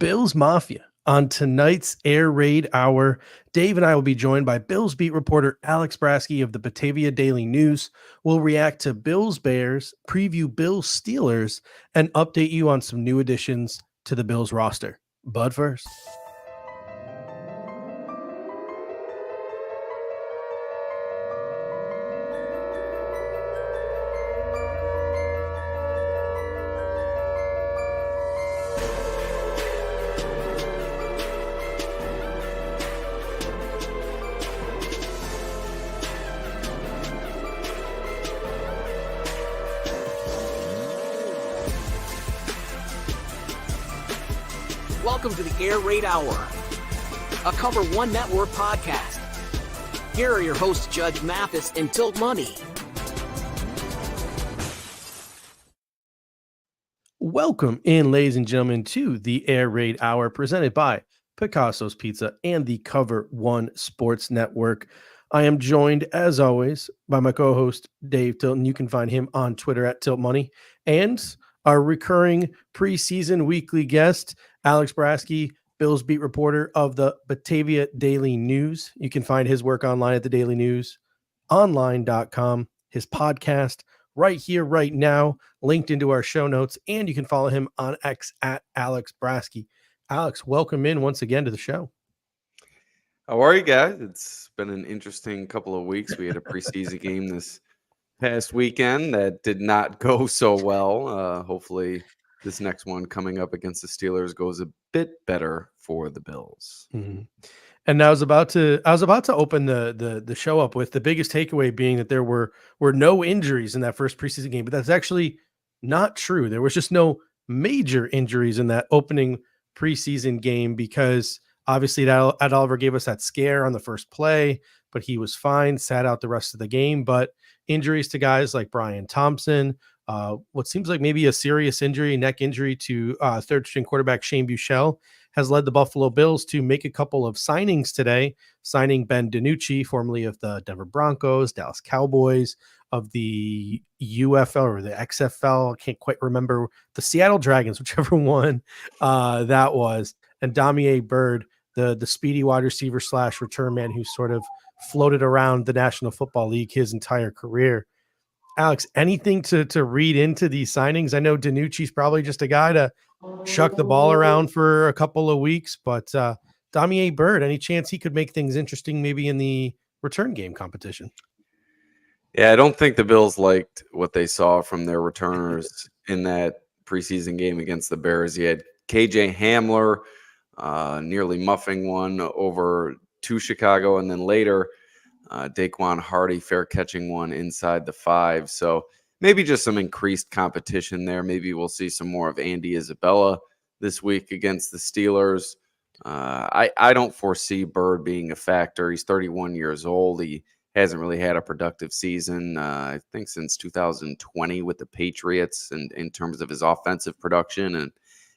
Bills Mafia. On tonight's Air Raid Hour, Dave and I will be joined by Bills beat reporter Alex Brasky of the Batavia Daily News. We'll react to Bills Bears, preview Bills Steelers, and update you on some new additions to the Bills roster. But first, welcome to the Air Raid Hour, a Cover One Network podcast. Here are your hosts, Judge Mathis and Tilt Money. welcome in, ladies and gentlemen, to the Air Raid Hour presented by Picasso's Pizza and the Cover One Sports Network. I am joined, as always, by my co-host, Dave Tilton. You can find him on Twitter at Tilt Money, and our recurring preseason weekly guest, Alex Brasky, Bills beat reporter of the Batavia Daily News. You can find his work online at the Daily News, online.com, his podcast right here, right now, linked into our show notes, and you can follow him on X at Alex Brasky. Alex, welcome in once again to the show. How are you guys? It's been an interesting couple of weeks. We had a preseason game this past weekend that did not go so well. Hopefully this next one coming up against the Steelers goes a bit better for the Bills. Mm-hmm. And I was about to open the show up with the biggest takeaway being that there were no injuries in that first preseason game, but that's actually not true. There was just no major injuries in that opening preseason game because obviously Ed Oliver gave us that scare on the first play, but he was fine, sat out the rest of the game. But injuries to guys like Brian Thompson, what seems like maybe a serious injury, neck injury to third-string quarterback Shane Buechele, has led the Buffalo Bills to make a couple of signings today, signing Ben DiNucci, formerly of the Denver Broncos, Dallas Cowboys, of the UFL or the XFL, I can't quite remember, the Seattle Dragons, whichever one that was, and Damier Byrd, the speedy wide receiver / return man who sort of floated around the National Football League his entire career. Alex, anything to read into these signings? I know DiNucci's probably just a guy to chuck the ball around for a couple of weeks, but Damier Byrd, any chance he could make things interesting maybe in the return game competition? Yeah, I don't think the Bills liked what they saw from their returners in that preseason game against the Bears. You had KJ Hamler nearly muffing one over to Chicago, and then later Daquan Hardy fair catching one inside the 5. So maybe just some increased competition there. Maybe we'll see some more of Andy Isabella this week against the Steelers. I don't foresee Byrd being a factor. He's 31 years old. He hasn't really had a productive season, I think, since 2020 with the Patriots and in terms of his offensive production, and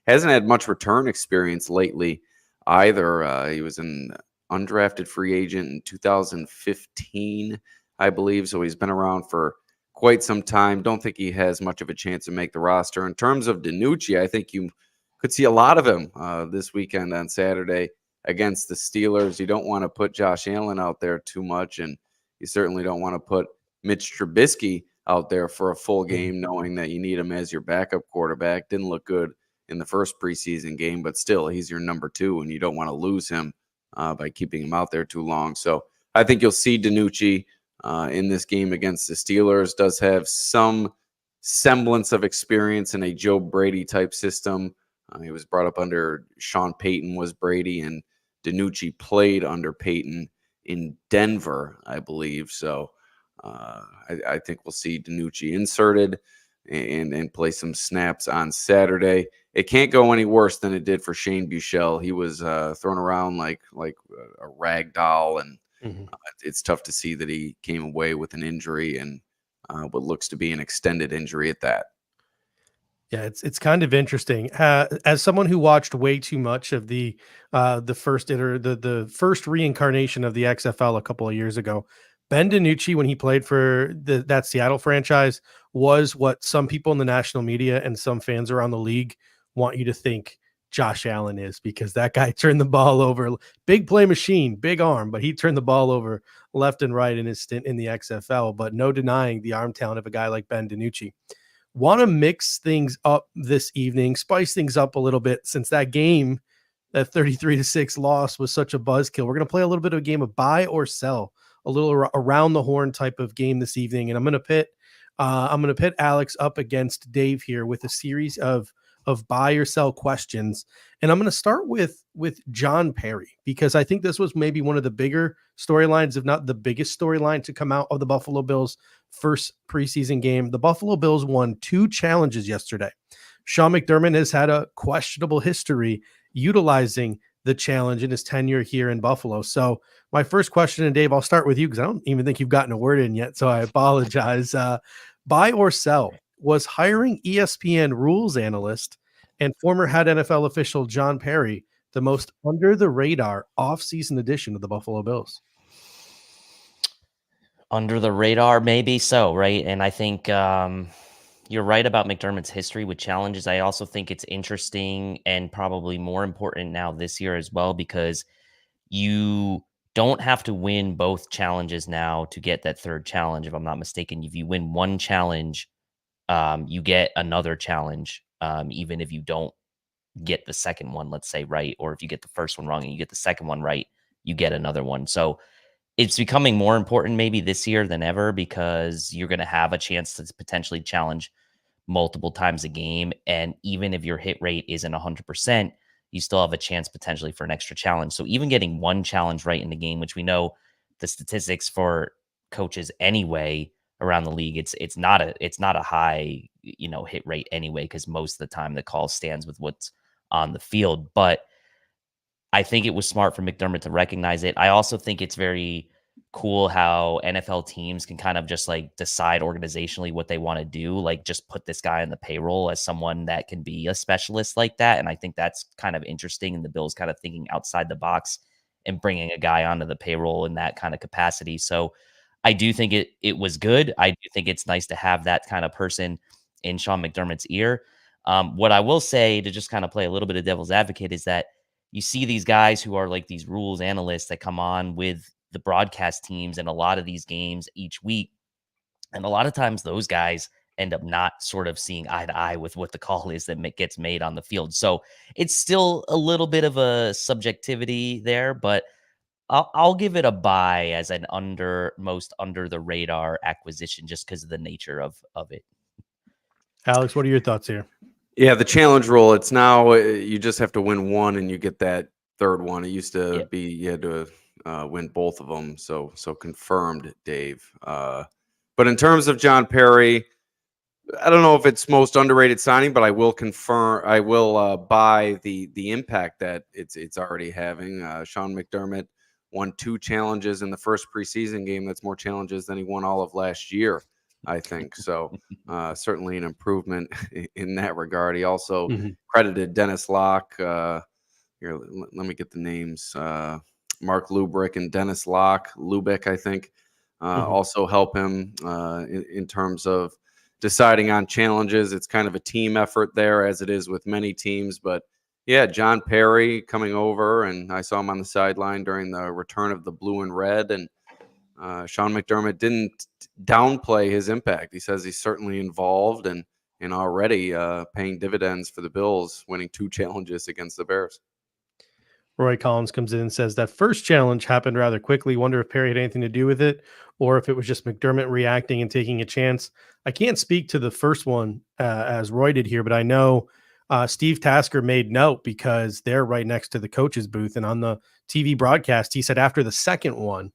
hasn't had much return experience lately either. He was an undrafted free agent in 2015, I believe. So he's been around for quite some time. Don't think he has much of a chance to make the roster. In terms of DiNucci, I think you could see a lot of him this weekend on Saturday against the Steelers. You don't want to put Josh Allen out there too much, and you certainly don't want to put Mitch Trubisky out there for a full game, knowing that you need him as your backup quarterback. Didn't look good in the first preseason game, but still, he's your number 2, and you don't want to lose him by keeping him out there too long. So I think you'll see DiNucci in this game against the Steelers. Does have some semblance of experience in a Joe Brady type system. He was brought up under Sean Payton was Brady, and DiNucci played under Payton in Denver, I believe. So I think we'll see DiNucci inserted and play some snaps on Saturday. It can't go any worse than it did for Shane Buechele. He was thrown around like a rag doll, and it's tough to see that he came away with an injury, and what looks to be an extended injury at that. Yeah, it's kind of interesting. As someone who watched way too much of the first reincarnation of the XFL a couple of years ago, Ben DiNucci, when he played for that Seattle franchise, was what some people in the national media and some fans around the league want you to think Josh Allen is, because that guy turned the ball over. Big play machine, big arm, but he turned the ball over left and right in his stint in the XFL. But no denying the arm talent of a guy like Ben DiNucci. Want to mix things up this evening, spice things up a little bit, since that game, that 33-6 loss, was such a buzzkill. We're going to play a little bit of a game of buy or sell, a little around the horn type of game this evening. And I'm going to pit Alex up against Dave here with a series of buy or sell questions. And I'm going to start with John Perry, because I think this was maybe one of the bigger storylines, if not the biggest storyline, to come out of the Buffalo Bills' first preseason game. The Buffalo Bills won 2 challenges yesterday. Sean McDermott has had a questionable history utilizing the challenge in his tenure here in Buffalo. So my first question, and Dave, I'll start with you because I don't even think you've gotten a word in yet, so I apologize. Buy or sell, was hiring ESPN rules analyst and former head NFL official John Perry the most under the radar offseason edition of the Buffalo Bills? Under the radar, maybe so, right? And I think you're right about McDermott's history with challenges. I also think it's interesting and probably more important now this year as well, because you don't have to win both challenges now to get that third challenge. If I'm not mistaken, if you win one challenge, you get another challenge, even if you don't get the second one, let's say, right? Or if you get the first one wrong and you get the second one right, you get another one. So it's becoming more important maybe this year than ever, because you're going to have a chance to potentially challenge multiple times a game. And even if your hit rate isn't 100%, you still have a chance potentially for an extra challenge. So even getting one challenge right in the game, which we know the statistics for coaches anyway around the league, it's not a high, hit rate anyway, because most of the time the call stands with what's on the field. But I think it was smart for McDermott to recognize it. I also think it's very cool how NFL teams can kind of just like decide organizationally what they want to do, like just put this guy on the payroll as someone that can be a specialist like that. And I think that's kind of interesting. And the Bills kind of thinking outside the box and bringing a guy onto the payroll in that kind of capacity. So I do think it was good. I do think it's nice to have that kind of person in Sean McDermott's ear. What I will say, to just kind of play a little bit of devil's advocate, is that you see these guys who are like these rules analysts that come on with the broadcast teams in a lot of these games each week. And a lot of times those guys end up not sort of seeing eye to eye with what the call is that gets made on the field. So it's still a little bit of a subjectivity there, but I'll give it a buy as an most under the radar acquisition, just because of the nature of it. Alex, what are your thoughts here? Yeah, the challenge rule, it's now you just have to win one and you get that third one. It used to be you had to win both of them. So confirmed, Dave. But in terms of John Perry, I don't know if it's most underrated signing, but I will confirm. I will buy the impact that it's already having. Sean McDermott won 2 challenges in the first preseason game. That's more challenges than he won all of last year, I think. So certainly an improvement in that regard. He also credited Dennis Locke. Here, let me get the names. Mark Lubrick and Dennis Lubick, I think, also help him in terms of deciding on challenges. It's kind of a team effort there, as it is with many teams. But yeah, John Perry coming over, and I saw him on the sideline during the return of the blue and red. And Sean McDermott didn't downplay his impact. He says he's certainly involved and already paying dividends for the Bills, winning 2 challenges against the Bears. Roy Collins comes in and says that first challenge happened rather quickly. Wonder if Perry had anything to do with it, or if it was just McDermott reacting and taking a chance. I can't speak to the first one as Roy did here, but I know Steve Tasker made note, because they're right next to the coach's booth. And on the TV broadcast, he said after the second one,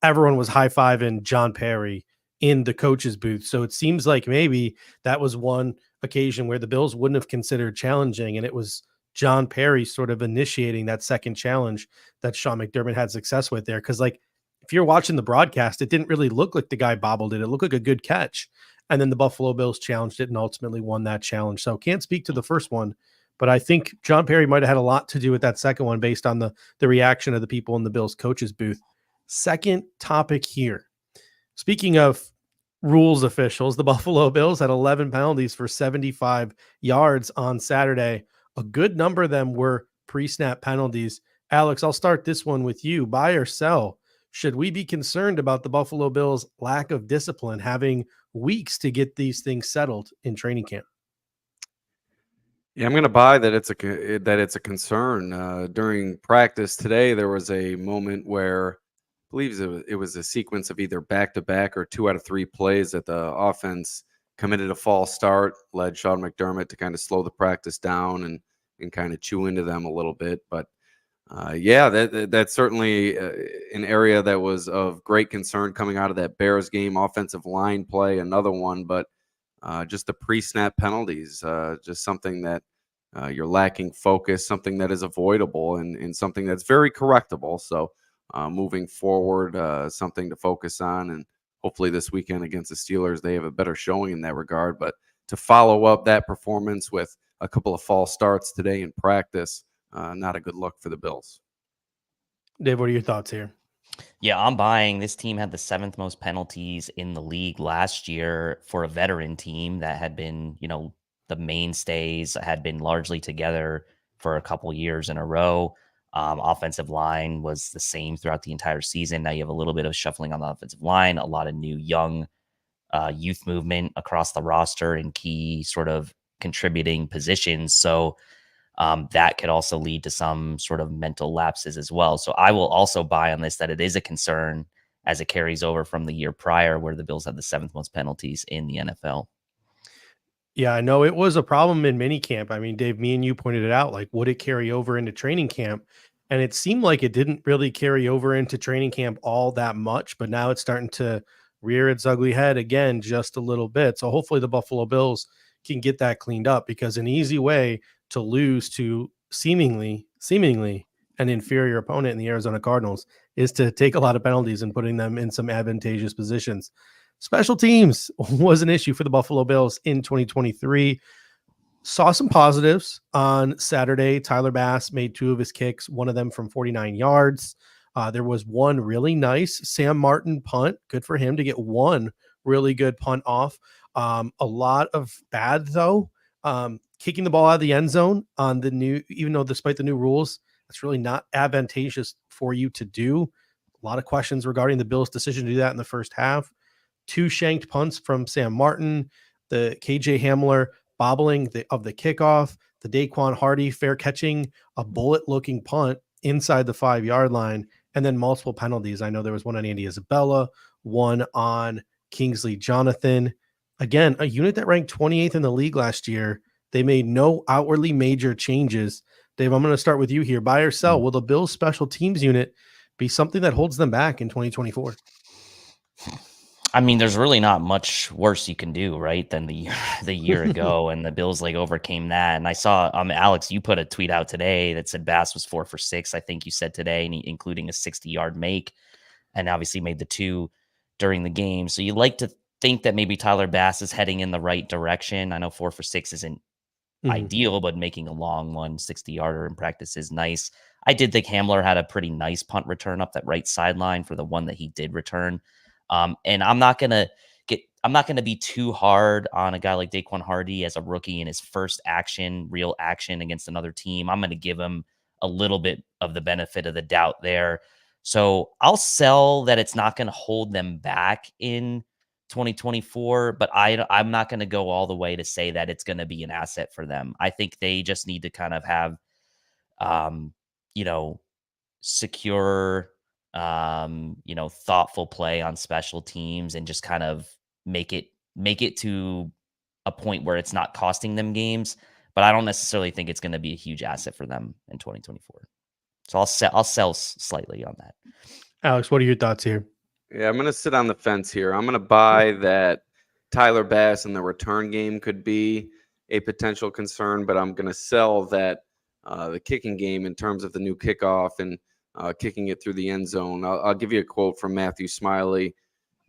everyone was high-fiving John Perry in the coach's booth. So it seems like maybe that was one occasion where the Bills wouldn't have considered challenging, and it was John Perry sort of initiating that second challenge that Sean McDermott had success with there. Because, like, if you're watching the broadcast, it didn't really look like the guy bobbled it. It looked like a good catch. And then the Buffalo Bills challenged it and ultimately won that challenge. So can't speak to the first one, but I think John Perry might have had a lot to do with that second one based on the reaction of the people in the Bills coaches booth. Second topic here. Speaking of rules officials, the Buffalo Bills had 11 penalties for 75 yards on Saturday A good number of them were pre-snap penalties. Alex, I'll start this one with you. Buy or sell? Should we be concerned about the Buffalo Bills' lack of discipline, having weeks to get these things settled in training camp? Yeah, I'm going to buy that it's a concern. During practice today, there was a moment where I believe it was a sequence of either back-to-back or 2 out of 3 plays that the offense committed a false start, led Sean McDermott to kind of slow the practice down and kind of chew into them a little bit. But yeah, that's certainly an area that was of great concern coming out of that Bears game. Offensive line play, another one, but just the pre-snap penalties, just something that you're lacking focus, something that is avoidable, and something that's very correctable. So moving forward, something to focus on, and hopefully this weekend against the Steelers, they have a better showing in that regard. But to follow up that performance with a couple of false starts today in practice, not a good look for the Bills. Dave, what are your thoughts here? Yeah, I'm buying. This team had the 7th most penalties in the league last year for a veteran team that had been, the mainstays had been largely together for a couple years in a row. Offensive line was the same throughout the entire season. Now you have a little bit of shuffling on the offensive line, a lot of new young youth movement across the roster in key sort of contributing positions. So that could also lead to some sort of mental lapses as well. So I will also buy on this that it is a concern as it carries over from the year prior where the Bills had the 7th most penalties in the NFL. Yeah, I know it was a problem in minicamp. I mean, Dave, me and you pointed it out. Like, would it carry over into training camp? And it seemed like it didn't really carry over into training camp all that much, but now it's starting to rear its ugly head again just a little bit. So hopefully the Buffalo Bills can get that cleaned up, because an easy way to lose to seemingly an inferior opponent in the Arizona Cardinals is to take a lot of penalties and putting them in some advantageous positions. Special teams was an issue for the Buffalo Bills in 2023. Saw some positives on Saturday. Tyler Bass made 2 of his kicks, one of them from 49 yards. There was one really nice Sam Martin punt. Good for him to get one really good punt off. A lot of bad, though. Kicking the ball out of the end zone on the new, even though despite the new rules, that's really not advantageous for you to do. A lot of questions regarding the Bills' decision to do that in the first half. 2 shanked punts from Sam Martin, the KJ Hamler bobbling of the kickoff, the Daquan Hardy fair catching a bullet-looking punt inside the 5-yard line, and then multiple penalties. I know there was one on Andy Isabella, one on Kingsley Jonathan. Again, a unit that ranked 28th in the league last year. They made no outwardly major changes. Dave, I'm going to start with you here. Buy or sell? Will the Bills special teams unit be something that holds them back in 2024? I mean, there's really not much worse you can do, right, than the year ago, and the Bills overcame that. And I saw Alex, you put a tweet out today that said Bass was 4 for 6. I think you said today, including a 60-yard make, and obviously made the 2 during the game. So you like to think that maybe Tyler Bass is heading in the right direction. I know 4 for 6 isn't ideal, but making a long one, 60-yarder in practice is nice. I did think Hamler had a pretty nice punt return up that right sideline for the one that he did return. And I'm not gonna be too hard on a guy like Daquan Hardy as a rookie in his first real action against another team. I'm gonna give him a little bit of the benefit of the doubt there. So I'll sell that it's not going to hold them back in 2024, but I'm not going to go all the way to say that it's going to be an asset for them. I think they just need to kind of have, secure, thoughtful play on special teams and just kind of make it to a point where it's not costing them games. But I don't necessarily think it's going to be a huge asset for them in 2024. So I'll sell slightly on that. Alex, what are your thoughts here? Yeah, I'm going to sit on the fence here. I'm going to buy that Tyler Bass in the return game could be a potential concern, but I'm going to sell that the kicking game in terms of the new kickoff and kicking it through the end zone. I'll give you a quote from Matthew Smiley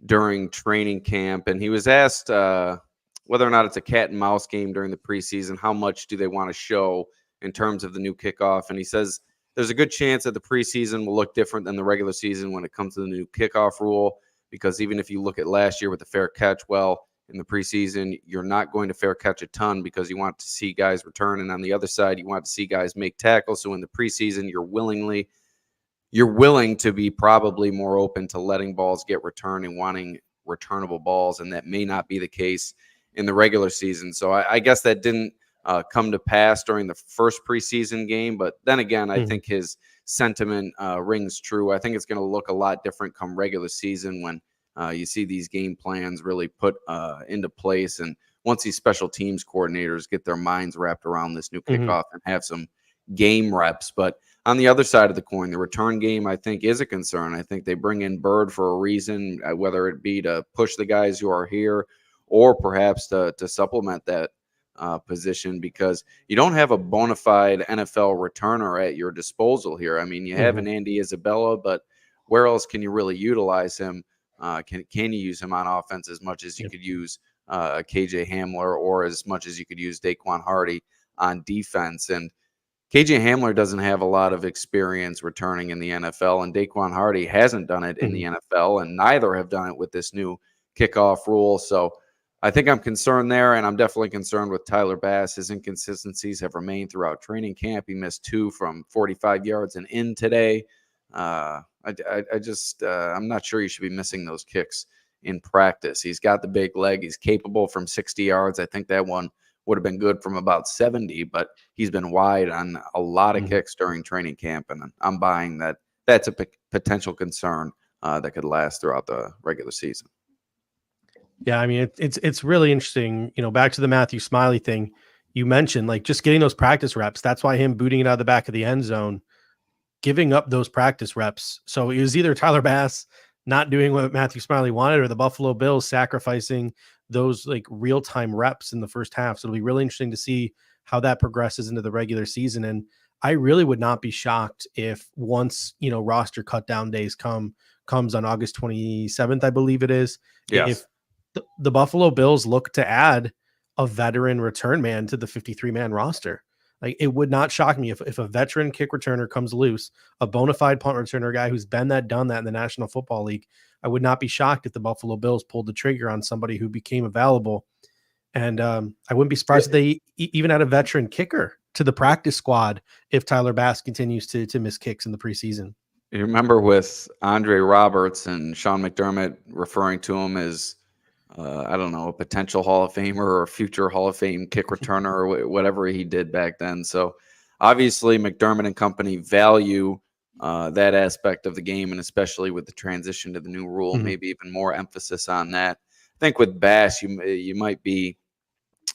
during training camp, and he was asked whether or not it's a cat and mouse game during the preseason, how much do they want to show in terms of the new kickoff, and he says there's a good chance that the preseason will look different than the regular season when it comes to the new kickoff rule, because even if you look at last year with the fair catch, well, in the preseason, you're not going to fair catch a ton because you want to see guys return. And on the other side, you want to see guys make tackles. So in the preseason, you're willing to be probably more open to letting balls get returned and wanting returnable balls. And that may not be the case in the regular season. So I guess that didn't come to pass during the first preseason game. But then again, I think his sentiment rings true. I think it's going to look a lot different come regular season when you see these game plans really put into place. And once these special teams coordinators get their minds wrapped around this new kickoff and have some game reps. But on the other side of the coin, the return game, I think, is a concern. I think they bring in Bird for a reason, whether it be to push the guys who are here or perhaps to supplement that position, because you don't have a bona fide NFL returner at your disposal here. I mean, you have an Andy Isabella, but where else can you really utilize him? Can you use him on offense as much as you could use KJ Hamler, or as much as you could use Daquan Hardy on defense? And KJ Hamler doesn't have a lot of experience returning in the NFL, and Daquan Hardy hasn't done it in the NFL, and neither have done it with this new kickoff rule. So I think I'm concerned there, and I'm definitely concerned with Tyler Bass. His inconsistencies have remained throughout training camp. He missed 2 from 45 yards and in today. I'm not sure you should be missing those kicks in practice. He's got the big leg. He's capable from 60 yards. I think that one would have been good from about 70, but he's been wide on a lot of kicks during training camp, and I'm buying that. That's a potential concern that could last throughout the regular season. Yeah, I mean, it's really interesting. You know, back to the Matthew Smiley thing you mentioned, like just getting those practice reps. That's why him booting it out of the back of the end zone, giving up those practice reps. So it was either Tyler Bass not doing what Matthew Smiley wanted, or the Buffalo Bills sacrificing those like real-time reps in the first half. So it'll be really interesting to see how that progresses into the regular season. And I really would not be shocked if once, you know, roster cut down days comes on August 27th, I believe it is. Yes. If the Buffalo Bills look to add a veteran return man to the 53-man roster. Like, it would not shock me if a veteran kick returner comes loose, a bona fide punt returner guy who's been done that in the National Football League. I would not be shocked if the Buffalo Bills pulled the trigger on somebody who became available. And I wouldn't be surprised if they even add a veteran kicker to the practice squad if Tyler Bass continues to miss kicks in the preseason. You remember with Andre Roberts and Sean McDermott referring to him as I don't know, a potential Hall of Famer or a future Hall of Fame kick returner or whatever he did back then. So obviously McDermott and company value that aspect of the game, and especially with the transition to the new rule, maybe even more emphasis on that. I think with Bass, you might be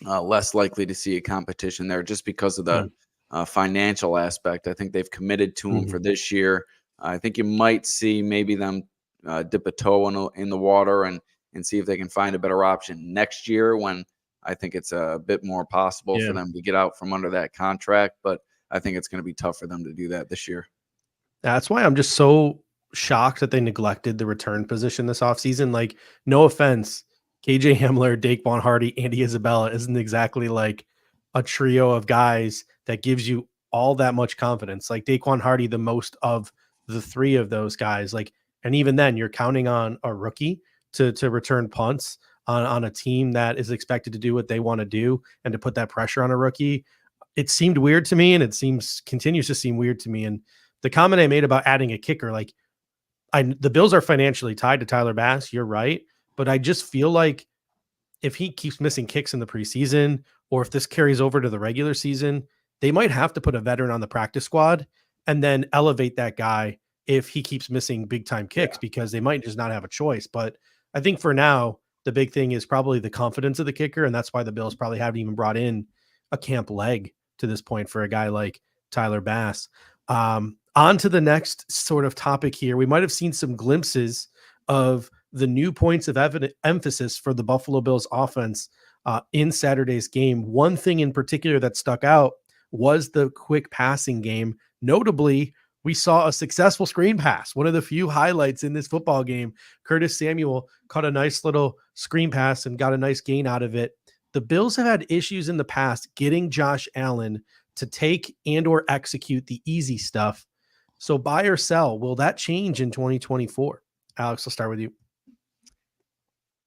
less likely to see a competition there just because of the financial aspect. I think they've committed to him for this year. I think you might see maybe them dip a toe in the water and see if they can find a better option next year, when I think it's a bit more possible for them to get out from under that contract. But I think it's going to be tough for them to do that this year. That's why I'm just so shocked that they neglected the return position this offseason. Like, no offense, KJ Hamler, Daquan Hardy, Andy Isabella isn't exactly like a trio of guys that gives you all that much confidence. Like Daquan Hardy, the most of the three of those guys. Like, and even then, you're counting on a rookie to return punts on a team that is expected to do what they want to do, and to put that pressure on a rookie. It seemed weird to me, and it continues to seem weird to me. And the comment I made about adding a kicker, like, the Bills are financially tied to Tyler Bass. You're right. But I just feel like if he keeps missing kicks in the preseason, or if this carries over to the regular season, they might have to put a veteran on the practice squad and then elevate that guy if he keeps missing big time kicks, because they might just not have a choice. But I think for now, the big thing is probably the confidence of the kicker. And that's why the Bills probably haven't even brought in a camp leg to this point for a guy like Tyler Bass. On to the next sort of topic here. We might have seen some glimpses of the new points of emphasis for the Buffalo Bills offense in Saturday's game. One thing in particular that stuck out was the quick passing game. Notably, we saw a successful screen pass. One of the few highlights in this football game. Curtis Samuel caught a nice little screen pass and got a nice gain out of it. The Bills have had issues in the past getting Josh Allen to take and or execute the easy stuff. So buy or sell, will that change in 2024? Alex, I'll start with you.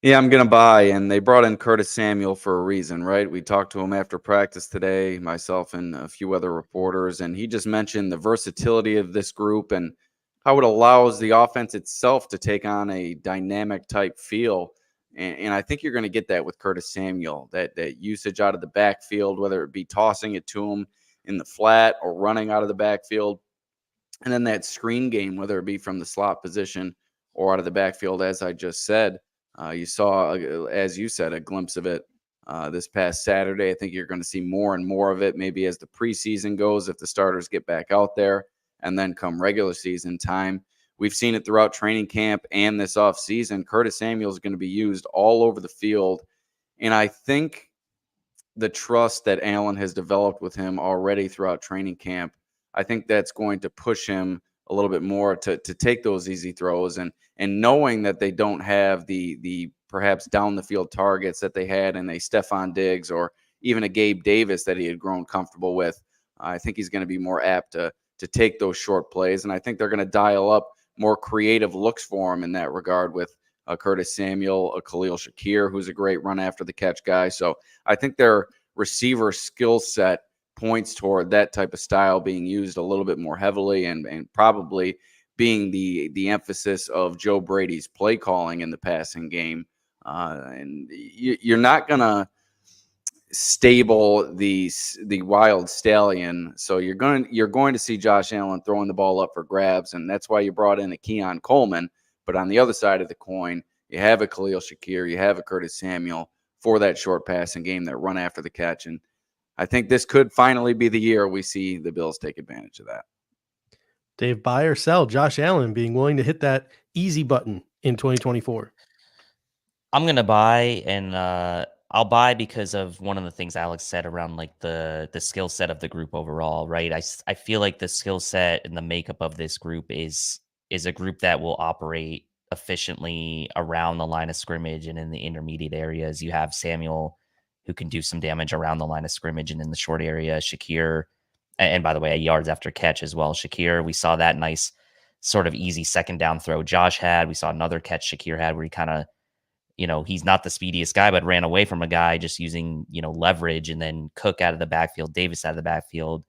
Yeah, I'm going to buy. And they brought in Curtis Samuel for a reason, right? We talked to him after practice today, myself and a few other reporters, and he just mentioned the versatility of this group and how it allows the offense itself to take on a dynamic type feel. And I think you're going to get that with Curtis Samuel, that usage out of the backfield, whether it be tossing it to him in the flat or running out of the backfield. And then that screen game, whether it be from the slot position or out of the backfield, as I just said. You saw, as you said, a glimpse of it this past Saturday. I think you're going to see more and more of it, maybe as the preseason goes, if the starters get back out there, and then come regular season time. We've seen it throughout training camp and this offseason. Curtis Samuel is going to be used all over the field. And I think the trust that Allen has developed with him already throughout training camp, I think that's going to push him a little bit more to take those easy throws, and knowing that they don't have the perhaps down the field targets that they had in a Stephon Diggs or even a Gabe Davis that he had grown comfortable with. I think he's going to be more apt to take those short plays, and I think they're going to dial up more creative looks for him in that regard with Curtis Samuel, Khalil Shakir, who's a great run after the catch guy. So I think their receiver skill set points toward that type of style being used a little bit more heavily, and probably being the emphasis of Joe Brady's play calling in the passing game. And you're not going to stable the wild stallion. So you're going to see Josh Allen throwing the ball up for grabs, and that's why you brought in a Keon Coleman. But on the other side of the coin, you have a Khalil Shakir, you have a Curtis Samuel for that short passing game, that run after the catch. And I think this could finally be the year we see the Bills take advantage of that. Dave, buy or sell Josh Allen being willing to hit that easy button in 2024? I'm going to buy, and I'll buy because of one of the things Alex said around like the skill set of the group overall, right? I feel like the skill set and the makeup of this group is a group that will operate efficiently around the line of scrimmage and in the intermediate areas. You have Samuel, who can do some damage around the line of scrimmage and in the short area. Shakir, and by the way, yards after catch as well. Shakir, we saw that nice sort of easy second down throw Josh had. We saw another catch Shakir had where he kind of, he's not the speediest guy, but ran away from a guy just using, leverage, and then Cook out of the backfield, Davis out of the backfield,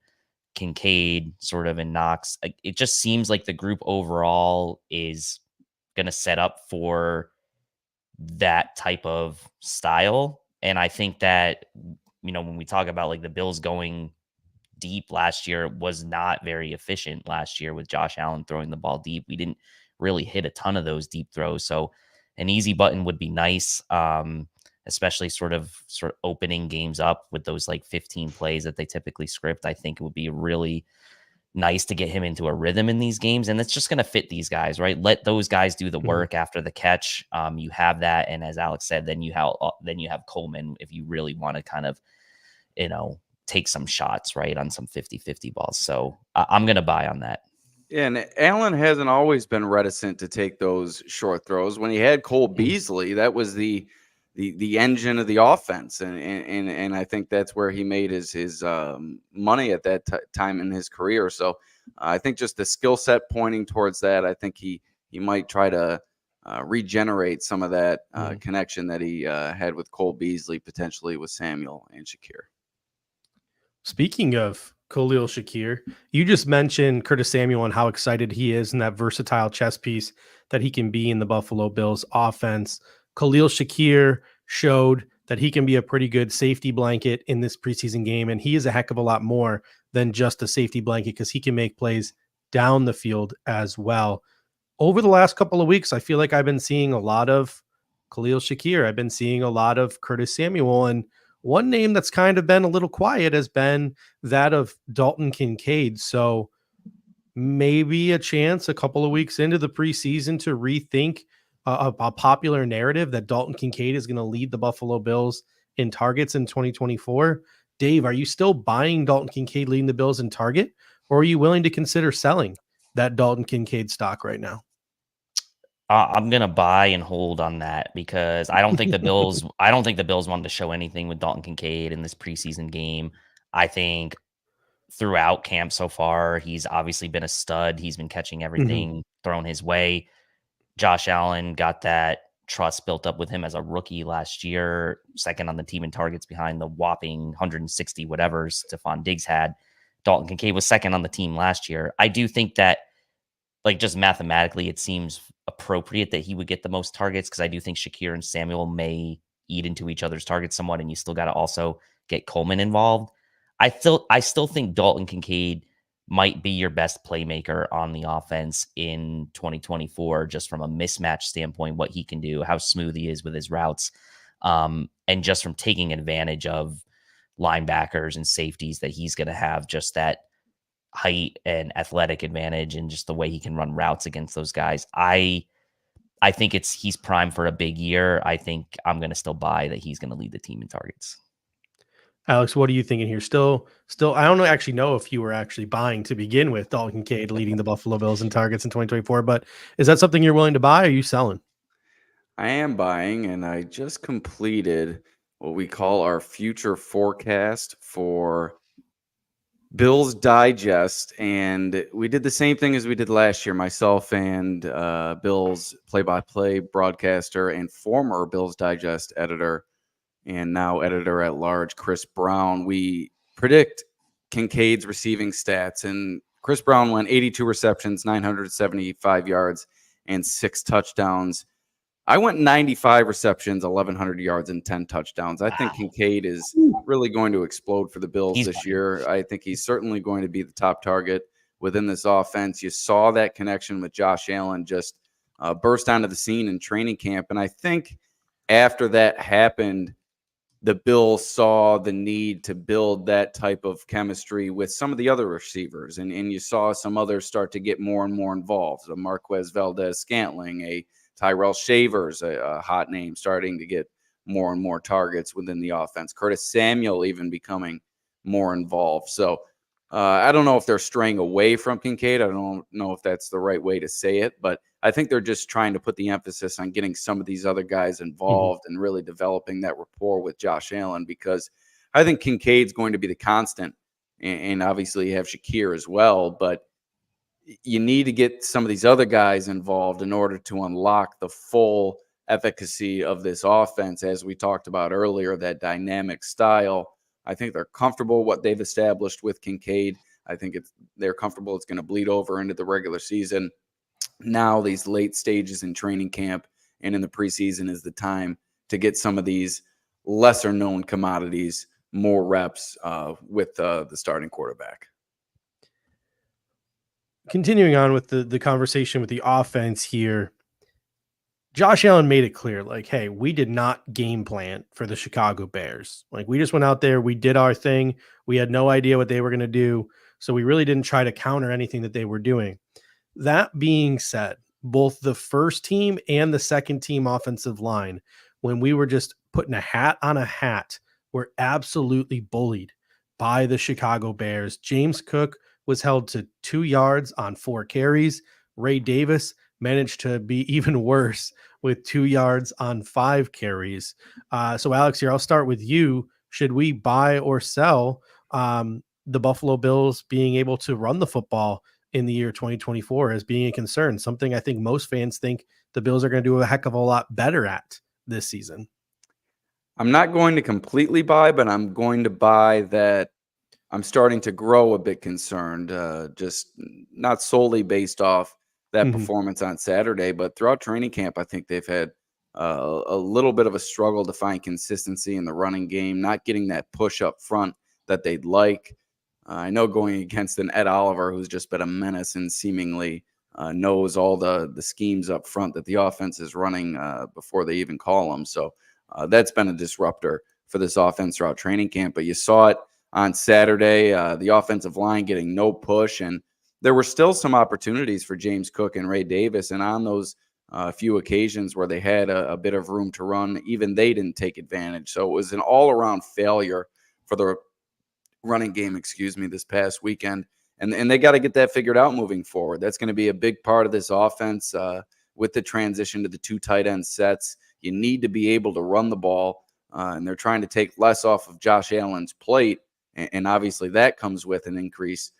Kincaid sort of, and Knox. It just seems like the group overall is going to set up for that type of style. And I think that, when we talk about like the Bills going deep last year, was not very efficient last year with Josh Allen throwing the ball deep. We didn't really hit a ton of those deep throws. So an easy button would be nice, especially sort of opening games up with those like 15 plays that they typically script. I think it would be really nice to get him into a rhythm in these games, and it's just going to fit these guys, right? Let those guys do the work after the catch. You have that, and as Alex said, then you have Coleman if you really want to kind of, take some shots, right, on some 50-50 balls. So I'm going to buy on that. Yeah, and Allen hasn't always been reticent to take those short throws. When he had Cole Beasley, that was the engine of the offense, and I think that's where he made his money at that time in his career. So I think just the skill set pointing towards that. I think he might try to regenerate some of that connection that he had with Cole Beasley, potentially with Samuel and Shakir. Speaking of Khalil Shakir, you just mentioned Curtis Samuel and how excited he is in that versatile chess piece that he can be in the Buffalo Bills offense. Khalil Shakir showed that he can be a pretty good safety blanket in this preseason game, and he is a heck of a lot more than just a safety blanket because he can make plays down the field as well. Over the last couple of weeks, I feel like I've been seeing a lot of Khalil Shakir. I've been seeing a lot of Curtis Samuel, and one name that's kind of been a little quiet has been that of Dalton Kincaid. So maybe a chance a couple of weeks into the preseason to rethink a popular narrative that Dalton Kincaid is going to lead the Buffalo Bills in targets in 2024. Dave, are you still buying Dalton Kincaid leading the Bills in target, or are you willing to consider selling that Dalton Kincaid stock right now? I'm gonna buy and hold on that because I don't think the Bills. I don't think the Bills wanted to show anything with Dalton Kincaid in this preseason game. I think throughout camp so far, he's obviously been a stud. He's been catching everything thrown his way. Josh Allen got that trust built up with him as a rookie last year, second on the team in targets behind the whopping 160 whatever Stephon Diggs had. Dalton Kincaid was second on the team last year. I do think that, like, just mathematically, it seems appropriate that he would get the most targets, because I do think Shakir and Samuel may eat into each other's targets somewhat, and you still got to also get Coleman involved. I still think Dalton Kincaid might be your best playmaker on the offense in 2024, just from a mismatch standpoint, what he can do, how smooth he is with his routes, and just from taking advantage of linebackers and safeties that he's going to have just that height and athletic advantage, and just the way he can run routes against those guys. I think he's primed for a big year. I think I'm going to still buy that he's going to lead the team in targets. Alex, what are you thinking here? Still, I don't actually know if you were actually buying to begin with Dalton Kincaid leading the Buffalo Bills in targets in 2024, but is that something you're willing to buy, or are you selling? I am buying, and I just completed what we call our future forecast for Bills Digest, and we did the same thing as we did last year. Myself and Bills play-by-play broadcaster and former Bills Digest editor and now editor at large, Chris Brown, we predict Kincaid's receiving stats. And Chris Brown went 82 receptions, 975 yards, and 6 touchdowns. I went 95 receptions, 1,100 yards, and 10 touchdowns. I think Kincaid is really going to explode for the Bills this year. I think he's certainly going to be the top target within this offense. You saw that connection with Josh Allen just burst onto the scene in training camp. And I think after that happened, the Bills saw the need to build that type of chemistry with some of the other receivers. And you saw some others start to get more and more involved. A Marquez Valdez-Scantling, a Tyrell Shavers, a hot name, starting to get more and more targets within the offense. Curtis Samuel even becoming more involved. So I don't know if they're straying away from Kincaid. I don't know if that's the right way to say it, but I think they're just trying to put the emphasis on getting some of these other guys involved and really developing that rapport with Josh Allen, because I think Kincaid's going to be the constant, and obviously you have Shakir as well, but you need to get some of these other guys involved in order to unlock the full efficacy of this offense. As we talked about earlier, that dynamic style. I think they're comfortable what they've established with Kincaid. I think they're comfortable it's going to bleed over into the regular season. Now these late stages in training camp and in the preseason is the time to get some of these lesser known commodities more reps with the starting quarterback. Continuing on with the conversation with the offense here, Josh Allen made it clear, like, hey, we did not game plan for the Chicago Bears. Like, we just went out there, we did our thing. We had no idea what they were going to do. So we really didn't try to counter anything that they were doing. That being said, both the first team and the second team offensive line, when we were just putting a hat on a hat, were absolutely bullied by the Chicago Bears. James Cook was held to 2 yards on 4 carries. Ray Davis managed to be even worse with 2 yards on 5 carries. So Alex, here, I'll start with you. Should we buy or sell the Buffalo Bills being able to run the football in the year 2024 as being a concern? Something I think most fans think the Bills are going to do a heck of a lot better at this season. I'm not going to completely buy, but I'm going to buy that I'm starting to grow a bit concerned, just not solely based off that performance on Saturday, but throughout training camp, I think they've had a little bit of a struggle to find consistency in the running game, not getting that push up front that they'd like. I know going against an Ed Oliver, who's just been a menace and seemingly knows all the schemes up front that the offense is running before they even call them. So that's been a disruptor for this offense throughout training camp. But you saw it on Saturday, the offensive line getting no push, and there were still some opportunities for James Cook and Ray Davis. And on those few occasions where they had a bit of room to run, even they didn't take advantage. So it was an all-around failure for the running game, this past weekend. And they got to get that figured out moving forward. That's going to be a big part of this offense with the transition to the 2 tight end sets. You need to be able to run the ball, and they're trying to take less off of Josh Allen's plate. And obviously that comes with an increase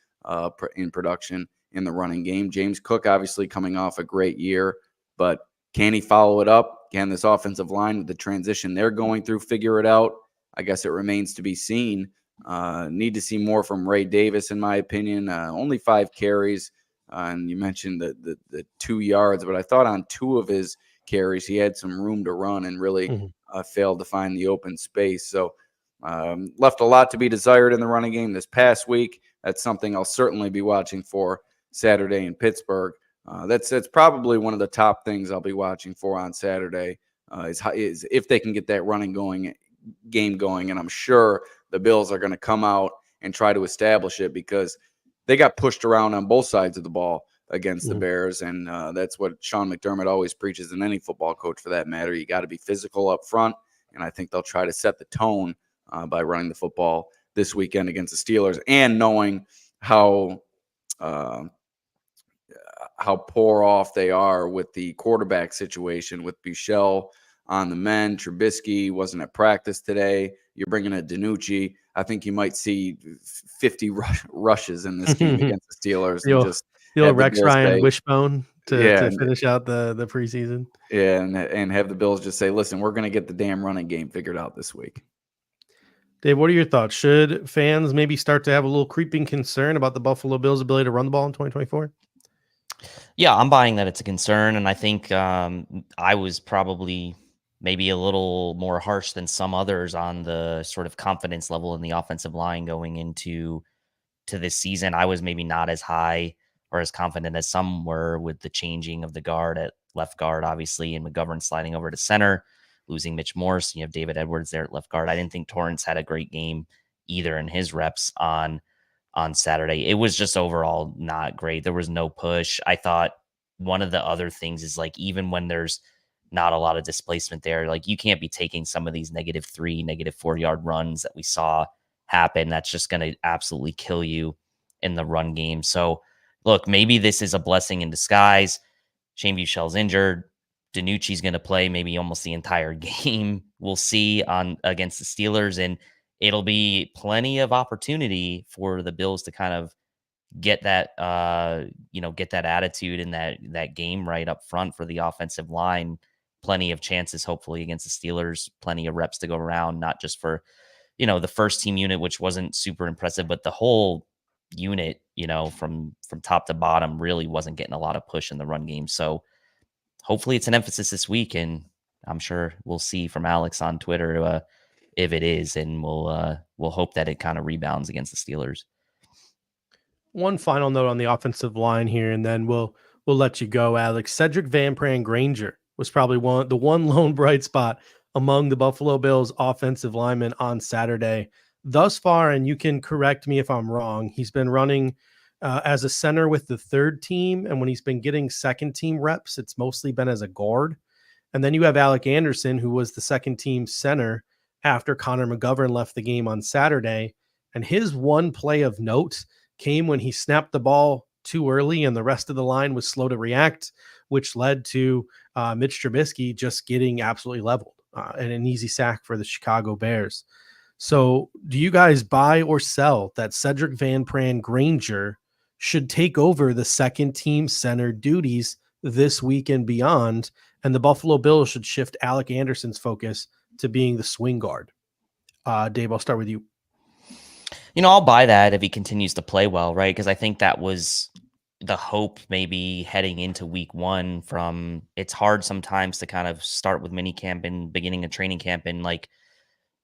in production in the running game. James Cook obviously coming off a great year, but can he follow it up? Can this offensive line with the transition they're going through figure it out? I guess it remains to be seen. Need to see more from Ray Davis, in my opinion. Only 5 carries. And you mentioned the 2 yards, but I thought on 2 of his carries, he had some room to run and really failed to find the open space. So left a lot to be desired in the running game this past week. That's something I'll certainly be watching for Saturday in Pittsburgh. That's probably one of the top things I'll be watching for on Saturday is if they can get that game going. And I'm sure the Bills are going to come out and try to establish it because they got pushed around on both sides of the ball against the Bears. And that's what Sean McDermott always preaches, and any football coach for that matter. You got to be physical up front. And I think they'll try to set the tone by running the football this weekend against the Steelers, and knowing how poor off they are with the quarterback situation with Buechele on the mend. Trubisky wasn't at practice today. You're bringing in DiNucci. I think you might see 50 rushes in this game against the Steelers. And just the old Rex Ryan wishbone to finish out the preseason. Yeah, and have the Bills just say, listen, we're going to get the damn running game figured out this week. Dave, what are your thoughts? Should fans maybe start to have a little creeping concern about the Buffalo Bills' ability to run the ball in 2024? Yeah, I'm buying that it's a concern, and I think I was probably maybe a little more harsh than some others on the sort of confidence level in the offensive line going into this season. I was maybe not as high or as confident as some were with the changing of the guard at left guard, obviously, and McGovern sliding over to center, losing Mitch Morse. You have David Edwards there at left guard. I didn't think Torrance had a great game either in his reps on Saturday. It was just overall not great. There was no push. I thought one of the other things is, like, even when there's not a lot of displacement there, like, you can't be taking some of these -3, -4 yard runs that we saw happen. That's just going to absolutely kill you in the run game. So look, maybe this is a blessing in disguise. Shane Buechele's injured. DiNucci's going to play maybe almost the entire game. We'll see against the Steelers, and it'll be plenty of opportunity for the Bills to kind of get that, get that attitude and that game right up front for the offensive line. Plenty of chances, hopefully, against the Steelers. Plenty of reps to go around, not just for, the first team unit, which wasn't super impressive, but the whole unit, from top to bottom, really wasn't getting a lot of push in the run game. So hopefully it's an emphasis this week, and I'm sure we'll see from Alex on Twitter if it is, and we'll hope that it kind of rebounds against the Steelers. One final note on the offensive line here, and then we'll let you go, Alex. Cedric Van Pran Granger was probably the one lone bright spot among the Buffalo Bills offensive linemen on Saturday. Thus far, and you can correct me if I'm wrong, he's been running as a center with the third team, and when he's been getting second team reps, it's mostly been as a guard. And then you have Alec Anderson, who was the second team center after Connor McGovern left the game on Saturday. And his one play of note came when he snapped the ball too early and the rest of the line was slow to react, which led to Mitch Trubisky just getting absolutely leveled and an easy sack for the Chicago Bears. So do you guys buy or sell that Cedric Van Pran Granger should take over the second team center duties this week and beyond, and the Buffalo Bills should shift Alec Anderson's focus to being the swing guard? Dave, I'll start with you. I'll buy that if he continues to play well, right? Because I think that was the hope maybe heading into week one. It's hard sometimes to kind of start with mini camp and beginning of training camp, and like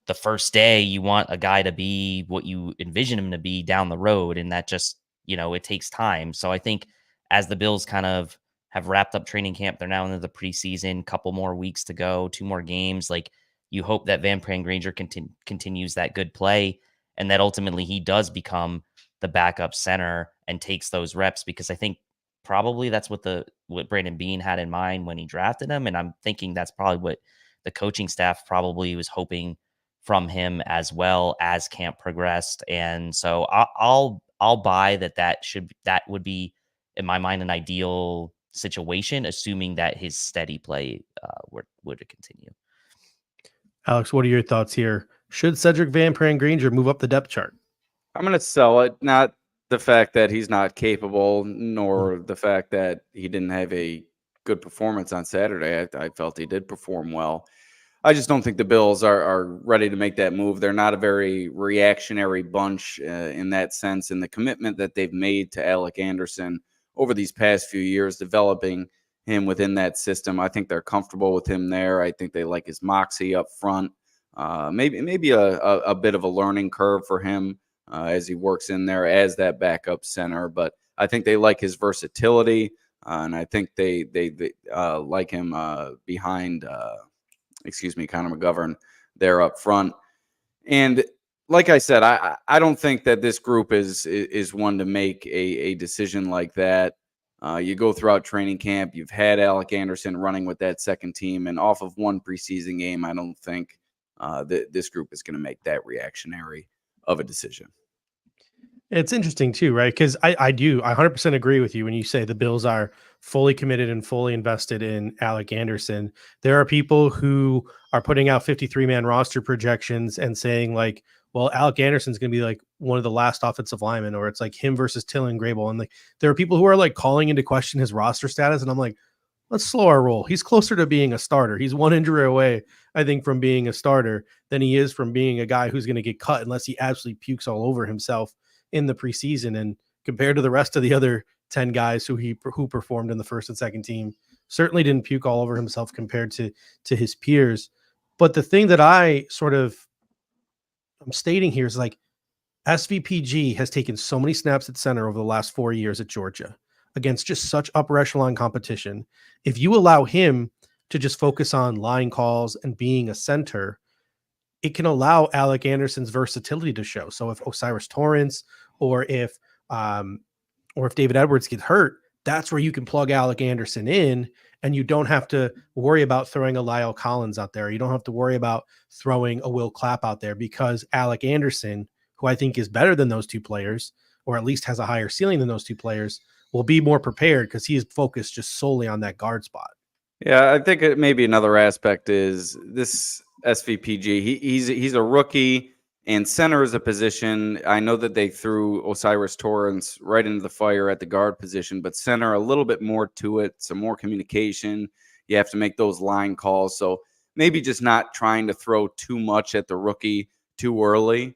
the first day you want a guy to be what you envision him to be down the road, and that just, it takes time. So I think as the Bills kind of have wrapped up training camp, they're now into the preseason, couple more weeks to go, 2 more games. Like, you hope that Van Pran Granger continues that good play, and that ultimately he does become the backup center and takes those reps, because I think probably that's what Brandon Beane had in mind when he drafted him. And I'm thinking that's probably what the coaching staff probably was hoping from him as well as camp progressed. And so I'll buy that would be, in my mind, an ideal situation, assuming that his steady play would continue. Alex, what are your thoughts here? Should Cedric Van Pran Granger move up the depth chart? I'm going to sell it. Not the fact that he's not capable, nor the fact that he didn't have a good performance on Saturday. I felt he did perform well. I just don't think the Bills are ready to make that move. They're not a very reactionary bunch in that sense. And the commitment that they've made to Alec Anderson over these past few years, developing him within that system, I think they're comfortable with him there. I think they like his moxie up front. Maybe a bit of a learning curve for him as he works in there as that backup center. But I think they like his versatility, and I think they like him behind. Connor McGovern there up front. And like I said, I don't think that this group is one to make a decision like that. You go throughout training camp, you've had Alec Anderson running with that second team, and off of one preseason game, I don't think that this group is going to make that reactionary of a decision. It's interesting too, right? Because I 100% agree with you when you say the Bills are fully committed and fully invested in Alec Anderson. There are people who are putting out 53-man roster projections and saying like, well, Alec Anderson's going to be like one of the last offensive linemen, or it's like him versus Till and Grable. And like, there are people who are like calling into question his roster status. And I'm like, let's slow our roll. He's closer to being a starter. He's one injury away, I think, from being a starter than he is from being a guy who's going to get cut unless he absolutely pukes all over himself in the preseason. And compared to the rest of the other 10 guys who performed in the first and second team, certainly didn't puke all over himself compared to his peers. But the thing that I'm stating here is like SVPG has taken so many snaps at center over the last 4 years at Georgia against just such upper echelon competition. If you allow him to just focus on line calls and being a center, it can allow Alec Anderson's versatility to show. So if Osiris Torrance or if David Edwards gets hurt, that's where you can plug Alec Anderson in, and you don't have to worry about throwing a Lyle Collins out there. You don't have to worry about throwing a Will Clapp out there, because Alec Anderson, who I think is better than those two players, or at least has a higher ceiling than those two players, will be more prepared because he is focused just solely on that guard spot. Yeah, I think maybe another aspect is this SVPG. He's a rookie, and center is a position. I know that they threw Osiris Torrance right into the fire at the guard position, but center, a little bit more to it, some more communication. You have to make those line calls. So maybe just not trying to throw too much at the rookie too early.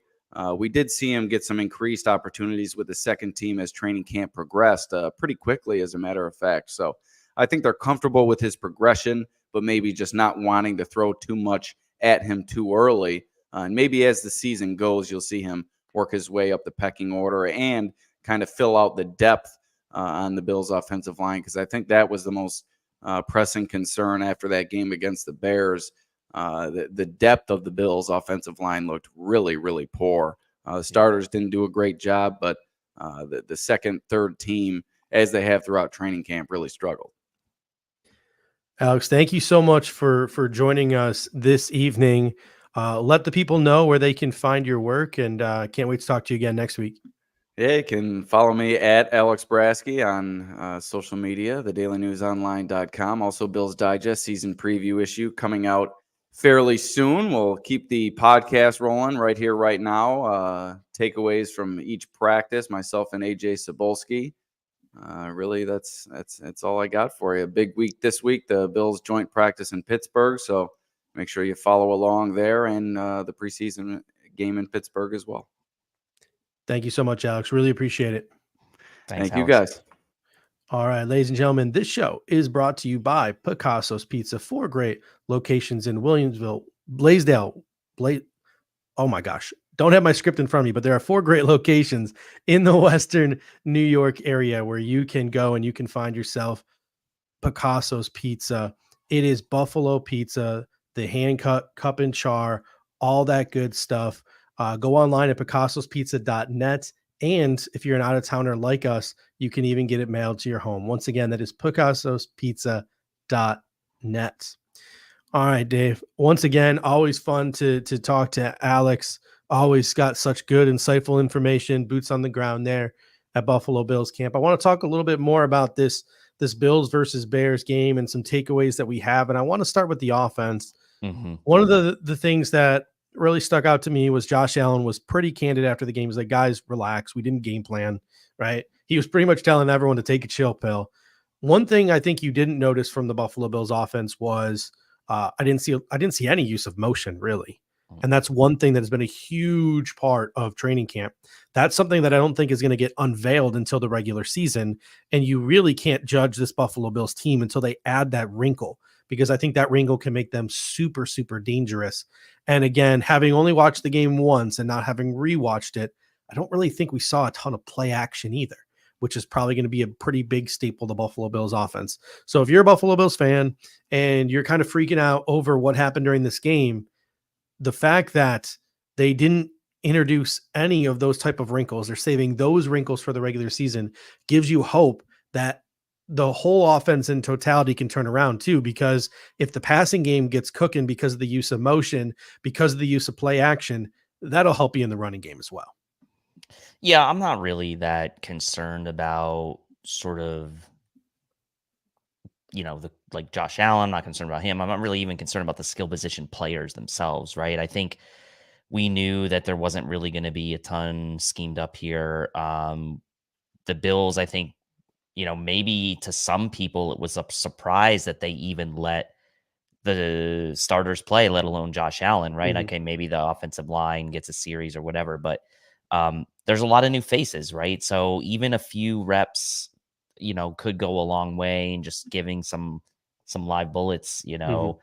We did see him get some increased opportunities with the second team as training camp progressed pretty quickly, as a matter of fact. So I think they're comfortable with his progression, but maybe just not wanting to throw too much at him too early. And maybe as the season goes, you'll see him work his way up the pecking order and kind of fill out the depth on the Bills' offensive line, because I think that was the most pressing concern after that game against the Bears. The depth of the Bills' offensive line looked really, really poor. The starters didn't do a great job, but the second, third team, as they have throughout training camp, really struggled. Alex, thank you so much for joining us this evening. Let the people know where they can find your work, and can't wait to talk to you again next week. Yeah, you can follow me at Alex Brasky on social media, thedailynewsonline.com. Also, Bills Digest season preview issue coming out fairly soon. We'll keep the podcast rolling right here, right now. Takeaways from each practice, myself and AJ Cebulski. Really, that's all I got for you. Big week this week, the Bills joint practice in Pittsburgh. So make sure you follow along there, and the preseason game in Pittsburgh as well. Thank you so much, Alex. Really appreciate it. Thanks, Thank you, Alex. guys. All right, ladies and gentlemen, this show is brought to you by Picasso's Pizza. 4 great locations in Williamsville, Blaisdell. Oh my gosh. Don't have my script in front of me, but there are 4 great locations in the Western New York area where you can go and you can find yourself Picasso's Pizza. It is buffalo pizza, the hand cut, cup and char, all that good stuff. Go online at picassospizza.net. And if you're an out-of-towner like us, you can even get it mailed to your home. Once again, that is picassospizza.net. All right, Dave. Once again, always fun to talk to Alex. Always got such good, insightful information, boots on the ground there at Buffalo Bills camp. I want to talk a little bit more about this Bills versus Bears game and some takeaways that we have. And I want to start with the offense. Mm-hmm. One of the things that really stuck out to me was Josh Allen was pretty candid after the game. He's like, guys, relax. We didn't game plan, right? He was pretty much telling everyone to take a chill pill. One thing I think you didn't notice from the Buffalo Bills offense was I didn't see any use of motion really. And that's one thing that has been a huge part of training camp. That's something that I don't think is going to get unveiled until the regular season. And you really can't judge this Buffalo Bills team until they add that wrinkle, because I think that wrinkle can make them super, super dangerous. And again, having only watched the game once and not having rewatched it, I don't really think we saw a ton of play action either, which is probably going to be a pretty big staple of the Buffalo Bills offense. So if you're a Buffalo Bills fan and you're kind of freaking out over what happened during this game, the fact that they didn't introduce any of those type of wrinkles, they're saving those wrinkles for the regular season, gives you hope that the whole offense in totality can turn around too. Because if the passing game gets cooking because of the use of motion, because of the use of play action, that'll help you in the running game as well. Yeah, I'm not really that concerned about sort of, the like Josh Allen. I'm not concerned about him. I'm not really even concerned about the skill position players themselves, right? I think we knew that there wasn't really going to be a ton schemed up here. The Bills, I think, maybe to some people it was a surprise that they even let the starters play, let alone Josh Allen, right? Mhm. Okay, maybe the offensive line gets a series or whatever, but there's a lot of new faces, right? So even a few reps, could go a long way and just giving some live bullets, Mhm.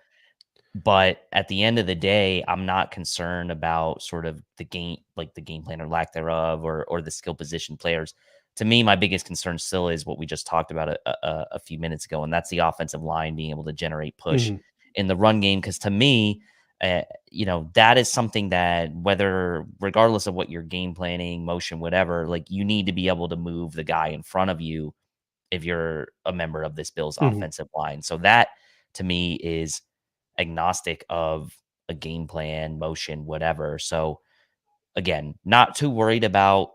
But at the end of the day, I'm not concerned about sort of the game, like the game plan or lack thereof, or the skill position players. To me, my biggest concern still is what we just talked about a few minutes ago, and that's the offensive line being able to generate push Mhm. in the run game. Because to me, that is something that regardless of what you're game planning, motion, whatever, like you need to be able to move the guy in front of you if you're a member of this Bills Mhm. offensive line. So that to me is agnostic of a game plan, motion, whatever. So again, not too worried about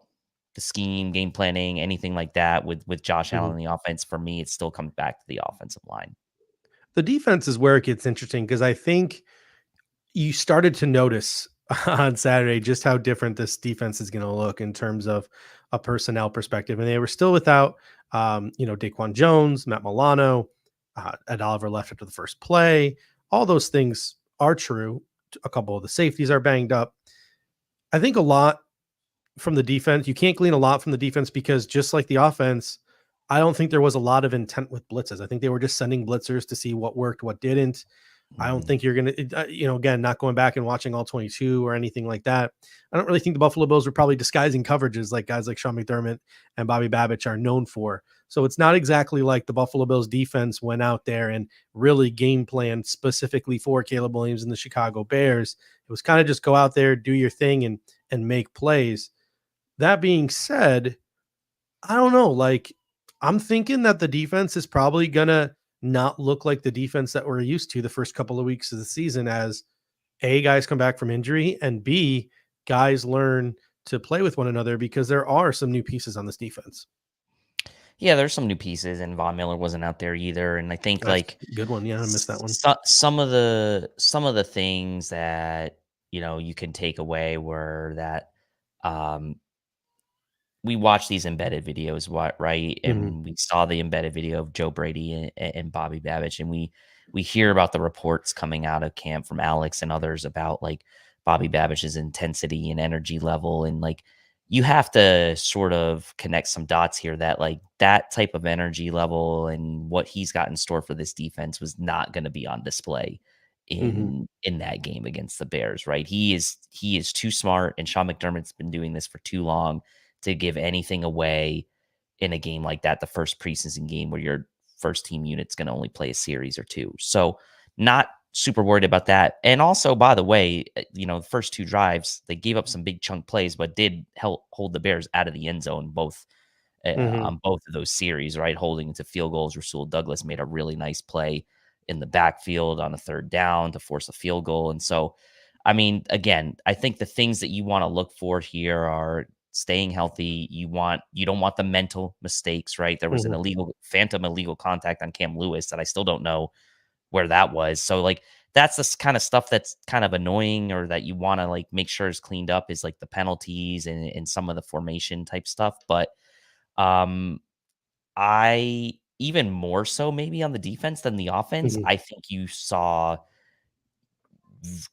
the scheme, game planning, anything like that with Josh Allen Mhm. in the offense. For me, it still comes back to the offensive line. The defense is where it gets interesting, because I think you started to notice on Saturday just how different this defense is going to look in terms of a personnel perspective. And they were still without, Daquan Jones, Matt Milano, Ed Oliver left after the first play. All those things are true. A couple of the safeties are banged up. I think a lot from the defense, you can't glean a lot from the defense, because just like the offense, I don't think there was a lot of intent with blitzes. I think they were just sending blitzers to see what worked, what didn't. I don't Mhm. think you're going to, again, not going back and watching all 22 or anything like that. I don't really think the Buffalo Bills were probably disguising coverages like guys like Sean McDermott and Bobby Babich are known for. So it's not exactly like the Buffalo Bills defense went out there and really game planned specifically for Caleb Williams and the Chicago Bears. It was kind of just go out there, do your thing, and make plays. That being said, I don't know. Like, I'm thinking that the defense is probably gonna not look like the defense that we're used to the first couple of weeks of the season, as A, guys come back from injury, and B, guys learn to play with one another, because there are some new pieces on this defense. Yeah, there's some new pieces, and Von Miller wasn't out there either. And I think That's like a good one. Yeah, I missed that one. some of the things that you can take away were that um, we watched these embedded videos, right? Mhm. And we saw the embedded video of Joe Brady and Bobby Babich, and we hear about the reports coming out of camp from Alex and others about like Bobby Babich's intensity and energy level, and like you have to sort of connect some dots here that like that type of energy level and what he's got in store for this defense was not going to be on display Mhm. in that game against the Bears, right? He is too smart, and Sean McDermott's been doing this for too long to give anything away in a game like that, the first preseason game where your first team unit's going to only play a series or two. So not super worried about that. And also, by the way, the first two drives, they gave up some big chunk plays, but did help hold the Bears out of the end zone Mhm. on both of those series, right? Holding into field goals. Rasul Douglas made a really nice play in the backfield on a third down to force a field goal. And so, I mean, again, I think the things that you want to look for here are staying healthy. You don't want the mental mistakes, right? There was an Mhm. phantom illegal contact on Cam Lewis that I still don't know where that was. So like that's the kind of stuff that's kind of annoying, or that you want to like make sure is cleaned up, is like the penalties and some of the formation type stuff. But um I even more so maybe on the defense than the offense, Mhm. I think you saw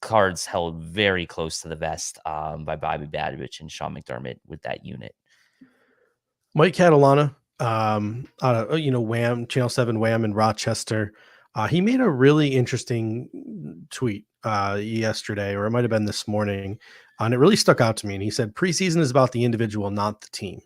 cards held very close to the vest by Bobby Badovich and Sean McDermott with that unit. Mike Catalana, Wham, Channel 7 Wham in Rochester. He made a really interesting tweet yesterday, or it might have been this morning, and it really stuck out to me. And he said, preseason is about the individual, not the team.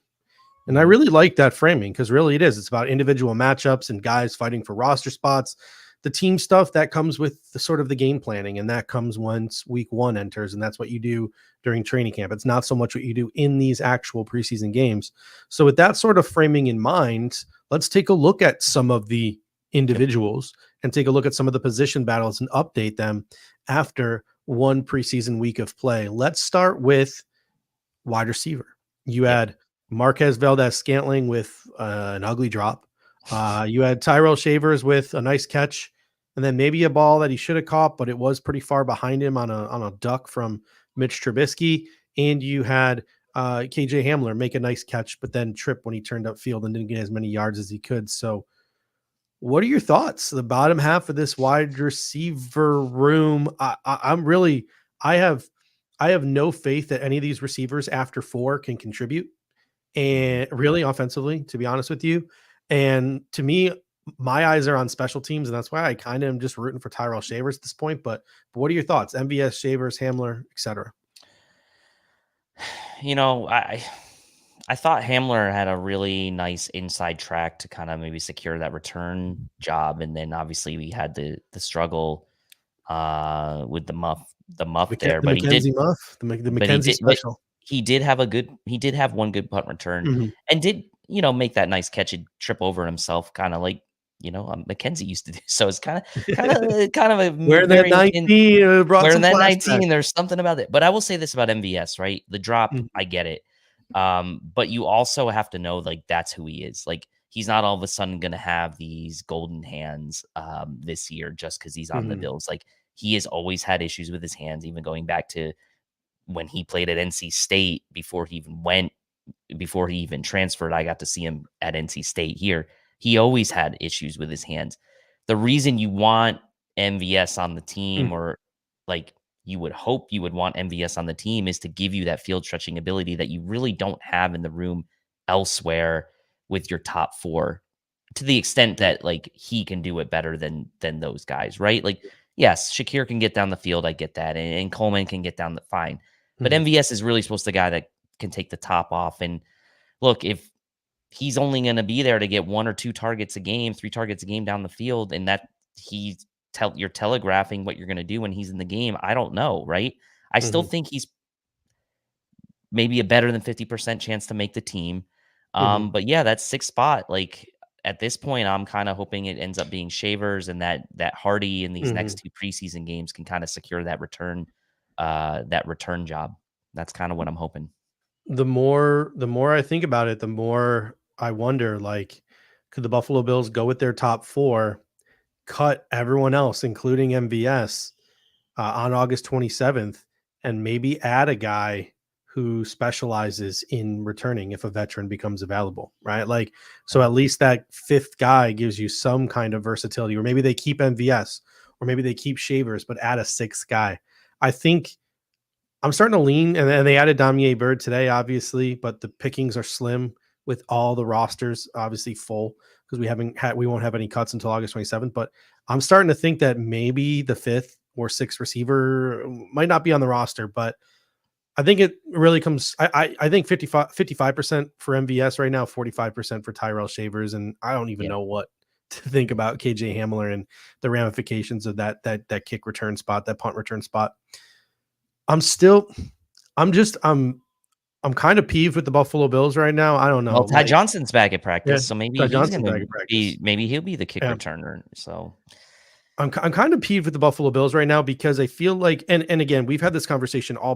And I really like that framing, because really it is. It's about individual matchups and guys fighting for roster spots. The team stuff that comes with the sort of the game planning, and that comes once week one enters, and that's what you do during training camp. It's not so much what you do in these actual preseason games. So with that sort of framing in mind, let's take a look at some of the individuals and take a look at some of the position battles and update them after one preseason week of play. Let's start with wide receiver. You had Marquez Valdez-Scantling with an ugly drop. You had Tyrell Shavers with a nice catch, and then maybe a ball that he should have caught, but it was pretty far behind him on a duck from Mitch Trubisky. And you had KJ Hamler make a nice catch, but then trip when he turned upfield and didn't get as many yards as he could. So what are your thoughts? The bottom half of this wide receiver room. I have no faith that any of these receivers after 4 can contribute, and really offensively, to be honest with you. And to me, my eyes are on special teams, and that's why I kind of am just rooting for Tyrell Shavers at this point. But what are your thoughts? MVS, Shavers, Hamler, etc. I thought Hamler had a really nice inside track to kind of maybe secure that return job, and then obviously we had the struggle with the muff there, The but he did, McKenzie muff, the but he McKenzie did, but special. he did have one good punt return, Mhm. and did make that nice catch and trip over himself, kind of like McKenzie used to do. So it's kind of a Wearing that very akin. 19 brought Wearing some that flashbacks. 19, there's something about it. But I will say this about MVS, right? The drop, Mhm. I get it. But you also have to know, like, that's who he is. Like, he's not all of a sudden going to have these golden hands this year just because he's on the Mhm. Bills. Like, he has always had issues with his hands, even going back to when he played at NC State before he even transferred. I got to see him at NC State here. He always had issues with his hands. The reason you want MVS on the team, Mhm. or like you would hope you would want MVS on the team, is to give you that field stretching ability that you really don't have in the room elsewhere with your top 4, to the extent that like he can do it better than those guys, right? Like, yes, Shakir can get down the field, I get that, and Coleman can get down the fine, but Mhm. MVS is really supposed to be the guy that can take the top off. And look, if he's only going to be there to get 1 or 2 targets a game, 3 targets a game down the field, and that you're telegraphing what you're going to do when he's in the game, I don't know, right? I still Mhm. think he's maybe a better than 50% chance to make the team. Mhm. But yeah, that 6th spot, like at this point, I'm kind of hoping it ends up being Shavers, and that Hardy in these Mhm. next 2 preseason games can kind of secure that return job. That's kind of what I'm hoping. The more I think about it, the more I wonder, like, could the Buffalo Bills go with their top 4, cut everyone else, including MVS, on August 27th, and maybe add a guy who specializes in returning if a veteran becomes available, right? Like, so at least that 5th guy gives you some kind of versatility, or maybe they keep MVS, or maybe they keep Shavers, but add a 6th guy. I think I'm starting to lean, and then they added Damier Bird today, obviously, but the pickings are slim with all the rosters obviously full, because we won't have any cuts until August 27th. But I'm starting to think that maybe the 5th or 6th receiver might not be on the roster, but I think it really comes. I think 55% for MVS right now, 45% for Tyrell Shavers, and I don't even Yeah. know what to think about KJ Hamler and the ramifications of that kick return spot, that punt return spot. I'm still I'm just I'm kind of peeved with the Buffalo Bills right now. I don't know, Well, Ty like, Johnson's back at yeah, practice, so maybe Ty he's Johnson gonna back in practice. maybe he'll be the kick Yeah, returner. So I'm kind of peeved with the Buffalo Bills right now, because I feel like, and again, we've had this conversation all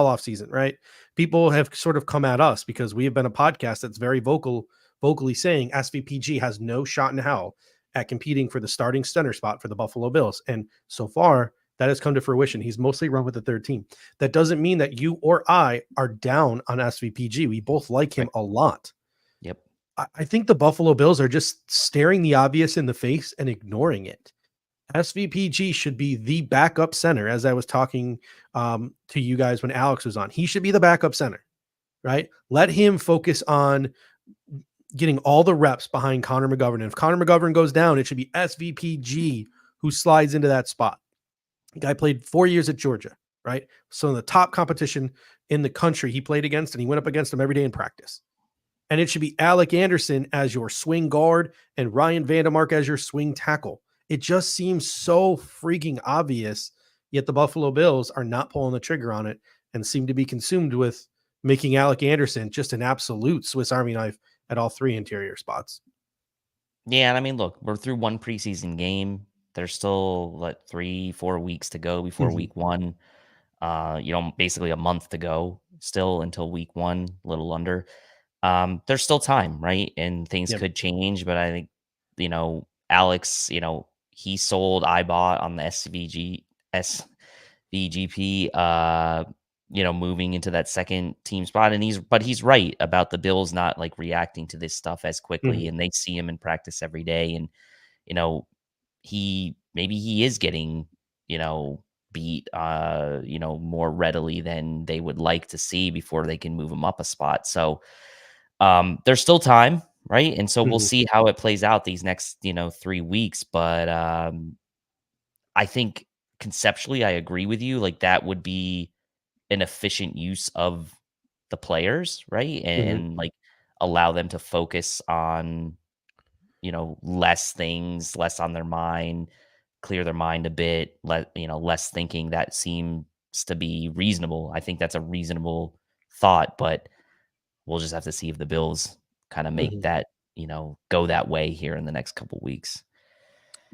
off season, right? People have sort of come at us because we have been a podcast that's very vocally saying SVPG has no shot in hell at competing for the starting center spot for the Buffalo Bills, and so far that has come to fruition. He's mostly run with the 3rd team. That doesn't mean that you or I are down on SVPG. We both like him right. a lot. Yep. I think the Buffalo Bills are just staring the obvious in the face and ignoring it. SVPG should be the backup center, as I was talking to you guys when Alex was on. He should be the backup center, right? Let him focus on getting all the reps behind Connor McGovern. And if Connor McGovern goes down, it should be SVPG who slides into that spot. The guy played 4 years at Georgia, right? So in the top competition in the country he played against, and he went up against him every day in practice. And it should be Alec Anderson as your swing guard and Ryan Vandemark as your swing tackle. It just seems so freaking obvious, yet the Buffalo Bills are not pulling the trigger on it and seem to be consumed with making Alec Anderson just an absolute Swiss Army knife at all three interior spots. Yeah, and I mean, look, we're through one preseason game. There's still 3-4 weeks to go before Mhm. week one. Basically a month to go still until week one, a little under. There's still time, right? And things Yep. could change, but I think, Alex, he sold, I bought on the SVGP, moving into that second team spot. And he's right about the Bills not like reacting to this stuff as quickly. Mhm. And they see him in practice every day. And, you know, maybe he is getting, beat, more readily than they would like to see before they can move him up a spot. So, there's still time, right? And so we'll Mhm. see how it plays out these next, 3 weeks. But I think conceptually, I agree with you. Like that would be an efficient use of the players, right? Mhm. And like allow them to focus on, less things, less on their mind, clear their mind a bit, less thinking. That seems to be reasonable. I think that's a reasonable thought, but we'll just have to see if the Bills kind of make Mhm. that, go that way here in the next couple weeks.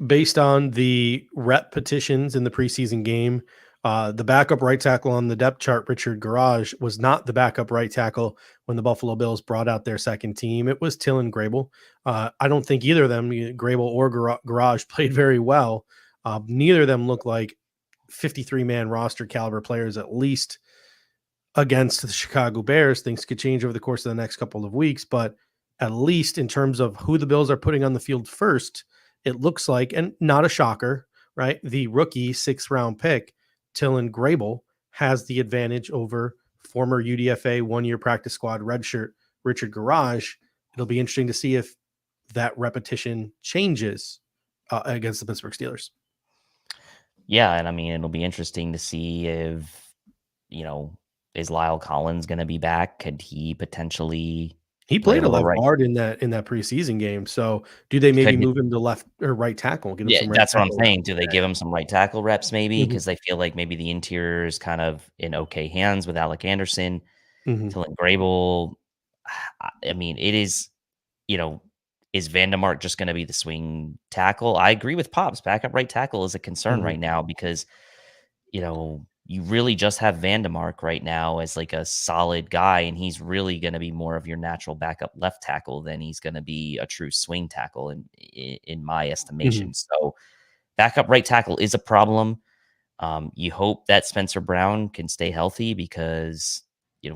Based on the rep petitions in the preseason game, the backup right tackle on the depth chart, Richard Garage, was not the backup right tackle when the Buffalo Bills brought out their second team. It was Tillin Grable. I don't think either of them, Grable or Garage, played very well. Neither of them look like 53-man roster caliber players, at least against the Chicago Bears. Things could change over the course of the next couple of weeks, but at least in terms of who the Bills are putting on the field first, it looks like, and not a shocker, right? The rookie 6th-round pick, Tillin Grable, has the advantage over former UDFA 1-year practice squad redshirt Richard Garage. It'll be interesting to see if that repetition changes against the Pittsburgh Steelers. Yeah, and I mean, it'll be interesting to see if, you know, is Lyle Collins going to be back? Could he potentially He play a played a little left right? guard in that preseason game. So do they maybe Could move him to left or right tackle, give him Yeah, some right that's what I'm tackle reps saying. Do they today? give him some right tackle reps maybe? Mhm, Because they feel like maybe the interior is kind of in okay hands with Alec Anderson, mhm, Dylan Grable. I mean, it is, you know, is Vandemark just going to be the swing tackle? I agree with Pops. Backup right tackle is a concern mhm, right now because, you really just have Vandemark right now as like a solid guy, and he's really going to be more of your natural backup left tackle than he's going to be a true swing tackle in my mhm, estimation. So backup right tackle is a problem. You hope that Spencer Brown can stay healthy because,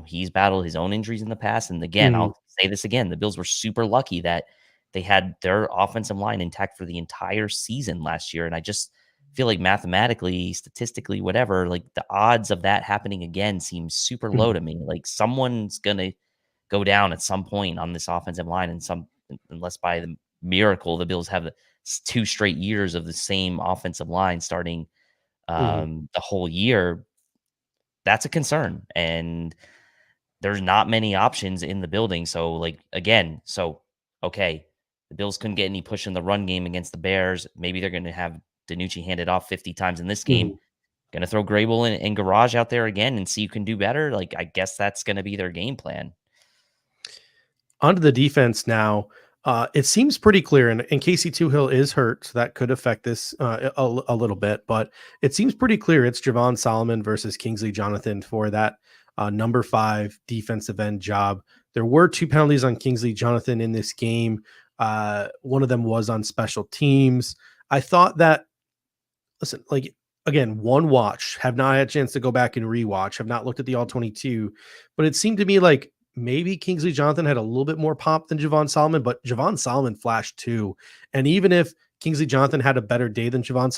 he's battled his own injuries in the past. And again, mhm, I'll say this again, the Bills were super lucky that they had their offensive line intact for the entire season last year. And I just feel like mathematically, statistically, whatever, like the odds of that happening again seem super low mhm, to me. Like someone's going to go down at some point on this offensive line, and unless by the miracle the Bills have the 2 straight years of the same offensive line starting mhm, the whole year, that's a concern. And there's not many options in the building. So, like, again, okay, the Bills couldn't get any push in the run game against the Bears. Maybe they're going to have Danucci handed off 50 times in this game. mhm. Going to throw Grable and Garage out there again and see who can do better. Like, I guess that's going to be their game plan. Onto the defense now. It seems pretty clear, and Casey Toohill is hurt, so that could affect this a little bit. But it seems pretty clear it's Javon Solomon versus Kingsley Jonathan for that number 5 defensive end job. There were 2 penalties on Kingsley Jonathan in this game. One of them was on special teams. I thought that, listen, like, again, one watch, have not had a chance to go back and rewatch, have not looked at the all 22, but it seemed to me like maybe Kingsley Jonathan had a little bit more pop than Javon Solomon, but Javon Solomon flashed too. And even if Kingsley Jonathan had a better day than Javon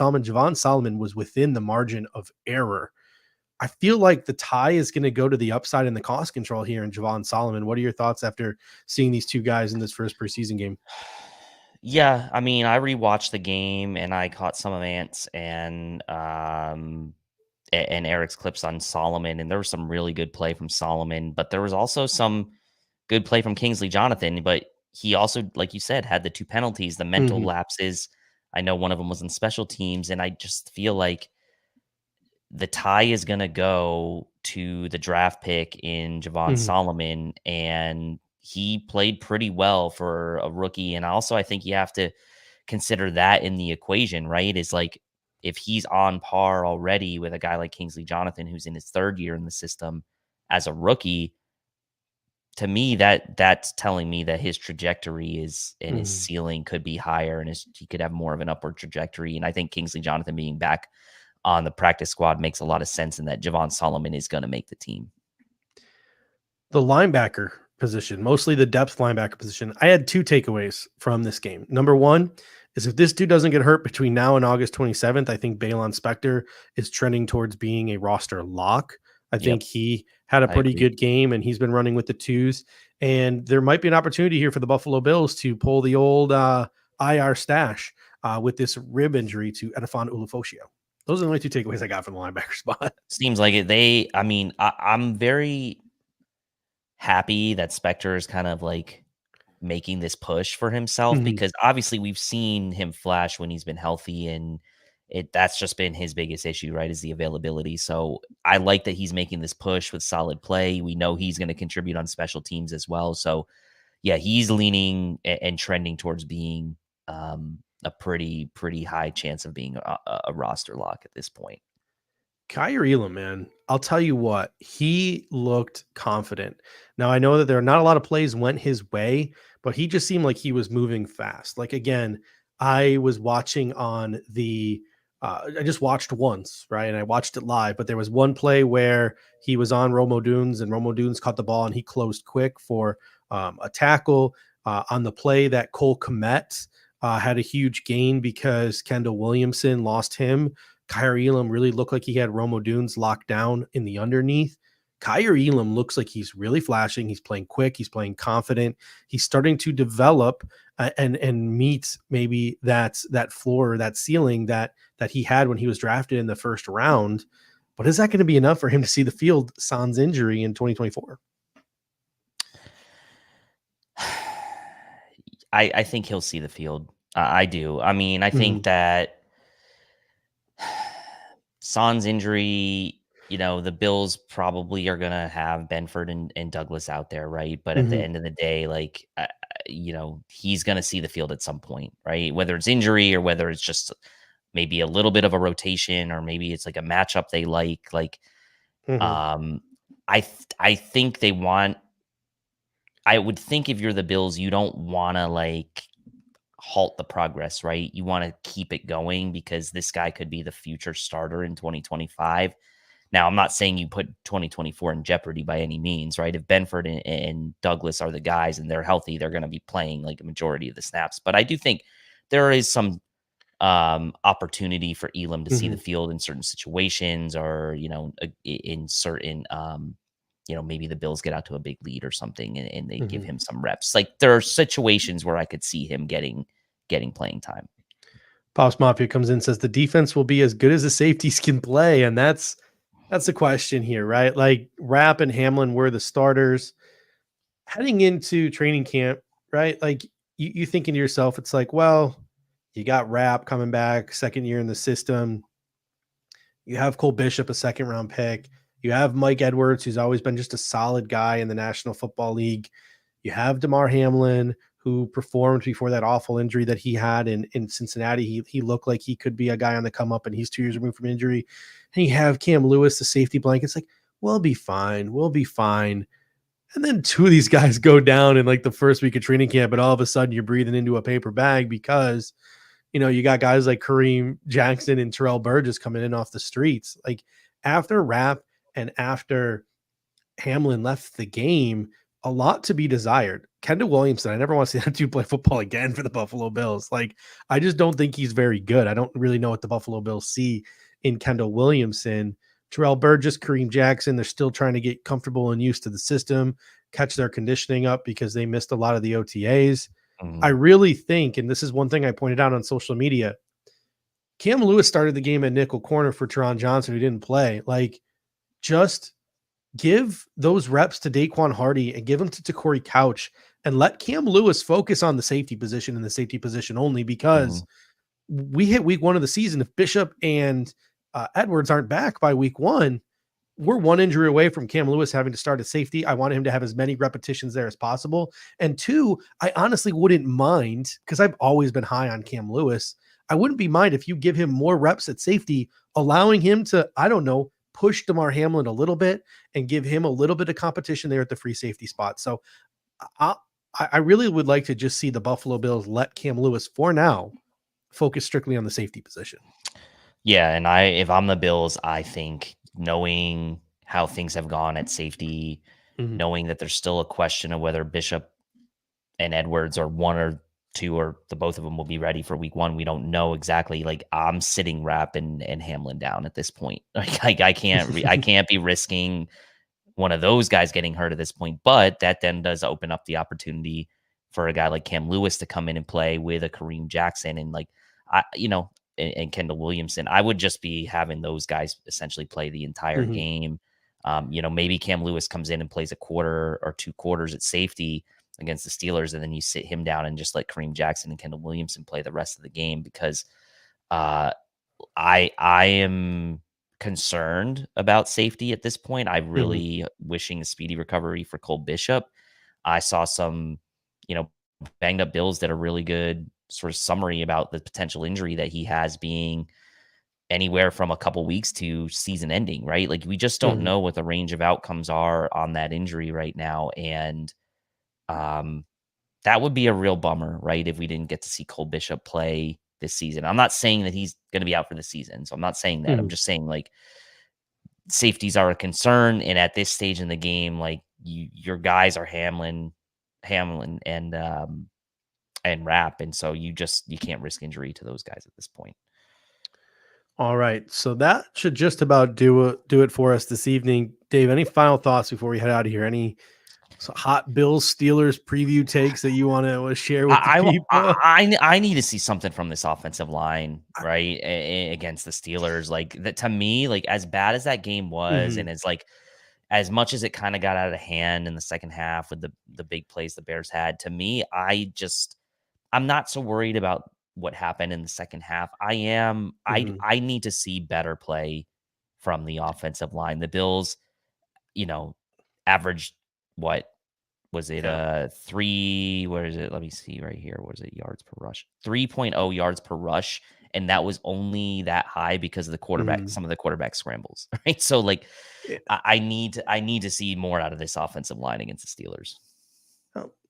Solomon was within the margin of error. I feel like the tie is going to go to the upside in the cost control here in Javon Solomon. What are your thoughts after seeing these two guys in this first preseason game? Yeah, I mean, I rewatched the game and I caught some of Ant's and Eric's clips on Solomon, and there was some really good play from Solomon, but there was also some good play from Kingsley Jonathan. But he also, like you said, had the 2 penalties, the mental lapses. I know one of them was in special teams, and I just feel like the tie is going to go to the draft pick in Javon Solomon, and he played pretty well for a rookie. And also, I think you have to consider that in the equation, right? Is like, if he's on par already with a guy like Kingsley Jonathan, who's in his 3rd year in the system as a rookie, to me, that's telling me that his trajectory is and his ceiling could be higher, and he could have more of an upward trajectory. And I think Kingsley Jonathan being back on the practice squad makes a lot of sense, and that Javon Solomon is going to make the team. The linebacker position, mostly the depth linebacker position, I had 2 takeaways from this game. Number 1 is if this dude doesn't get hurt between now and August 27th, I think Balon Spector is trending towards being a roster lock. I think he had a pretty good game, and he's been running with the 2s. And there might be an opportunity here for the Buffalo Bills to pull the old IR stash with this rib injury to Edifon Ulofoshio. Those are the only 2 takeaways I got from the linebacker spot. Seems like it. I'm very happy that Spector is kind of like making this push for himself, because obviously we've seen him flash when he's been healthy, and that's just been his biggest issue, right? Is the availability. So I like that he's making this push with solid play. We know he's going to contribute on special teams as well. So yeah, he's leaning and trending towards being a pretty high chance of being a roster lock at this point. Kaiir Elam, man, I'll tell you what, he looked confident. Now, I know that there are not a lot of plays went his way, but he just seemed like he was moving fast. Like, again, I was watching on the I just watched once, right? And I watched it live, but there was one play where he was on Romo Dunes, and Romo Dunes caught the ball and he closed quick for a tackle on the play that Cole Kmet had a huge gain because Kendall Williamson lost him. Kaiir Elam really looked like he had Romo Dunes locked down in the underneath. Kaiir Elam looks like he's really flashing. He's playing quick. He's playing confident. He's starting to develop and meet maybe that floor, that ceiling that he had when he was drafted in the first round. But is that going to be enough for him to see the field sans injury in 2024? I think he'll see the field. I do. I mean, I think that sans injury, the Bills probably are going to have Benford and Douglas out there, right? But at the end of the day, like, he's going to see the field at some point, right? Whether it's injury or whether it's just maybe a little bit of a rotation, or maybe it's like a matchup they like. Like, I think they want. I would think if you're the Bills, you don't want to like halt the progress, right? You want to keep it going, because this guy could be the future starter in 2025. Now, I'm not saying you put 2024 in jeopardy by any means, right? If Benford and Douglas are the guys and they're healthy, they're going to be playing like a majority of the snaps. But I do think there is some opportunity for Elam to see the field in certain situations, or, in certain, maybe the Bills get out to a big lead or something, and they give him some reps. Like, there are situations where I could see him getting playing time. Pops Mafia comes in and says the defense will be as good as the safeties can play. And that's the question here, right? Like, Rapp and Hamlin were the starters heading into training camp, right? Like, you thinking to yourself, it's like, well, you got Rapp coming back, 2nd year in the system. You have Cole Bishop, a 2nd-round pick. You have Mike Edwards, who's always been just a solid guy in the National Football League. You have Damar Hamlin, who performed before that awful injury that he had in Cincinnati. He looked like he could be a guy on the come up, and he's 2 years removed from injury. And you have Cam Lewis, the safety blanket. It's like, we'll be fine. We'll be fine. And then 2 of these guys go down in like the first week of training camp, and all of a sudden you're breathing into a paper bag because, you got guys like Kareem Jackson and Terrell Burgess coming in off the streets. Like, after Rapp and after Hamlin left the game, a lot to be desired. Kendall Williamson, I never want to see that dude play football again for the Buffalo Bills. Like, I just don't think he's very good. I don't really know what the Buffalo Bills see in Kendall Williamson. Terrell Burgess, Kareem Jackson, they're still trying to get comfortable and used to the system, catch their conditioning up because they missed a lot of the OTAs. I really think, and this is one thing I pointed out on social media, Cam Lewis started the game at nickel corner for Teron Johnson, who didn't play. Like, just give those reps to Daquan Hardy and give them to Corey Couch and let Cam Lewis focus on the safety position and the safety position only, because we hit week 1 of the season. If Bishop and Edwards aren't back by week 1, we're 1 injury away from Cam Lewis having to start at safety. I want him to have as many repetitions there as possible. And 2, I honestly wouldn't mind, because I've always been high on Cam Lewis. I wouldn't be mind if you give him more reps at safety, allowing him to, I don't know, push DeMar Hamlin a little bit and give him a little bit of competition there at the free safety spot. So I really would like to just see the Buffalo Bills let Cam Lewis, for now, focus strictly on the safety position. Yeah, and if I'm the Bills, I think knowing how things have gone at safety, knowing that there's still a question of whether Bishop and Edwards or 1 or 2 or the both of them will be ready for week 1. We don't know exactly. Like, I'm sitting Rapp and Hamlin down at this point. Like I can't be risking one of those guys getting hurt at this point. But that then does open up the opportunity for a guy like Cam Lewis to come in and play with a Kareem Jackson and and Kendall Williamson. I would just be having those guys essentially play the entire game. Maybe Cam Lewis comes in and plays a quarter or 2 quarters at safety against the Steelers, and then you sit him down and just let Kareem Jackson and Kendall Williamson play the rest of the game, because I am concerned about safety at this point. I'm really wishing a speedy recovery for Cole Bishop. I saw some, banged up Bills that are really good sort of summary about the potential injury that he has being anywhere from a couple weeks to season ending, right? Like, we just don't know what the range of outcomes are on that injury right now. And that would be a real bummer, right? If we didn't get to see Cole Bishop play this season. I'm not saying that he's going to be out for the season. So I'm not saying that. I'm just saying, like, safeties are a concern. And at this stage in the game, like, your guys are Hamlin and Rapp. And so you can't risk injury to those guys at this point. All right. So that should just about do it for us this evening. Dave, any final thoughts before we head out of here? Any hot Bills Steelers preview takes that you want to share with the people? I need to see something from this offensive line, right, against the Steelers. Like, that, to me, like, as bad as that game was, and as much as it kind of got out of hand in the second half with the big plays the Bears had, to me, I'm not so worried about what happened in the second half. I need to see better play from the offensive line. The Bills, averaged, what was it? 3, where is it? Let me see right here. What is it? Yards per rush, 3.0 yards per rush. And that was only that high because of the quarterback, some of the quarterback scrambles, right? So, like, I need to see more out of this offensive line against the Steelers.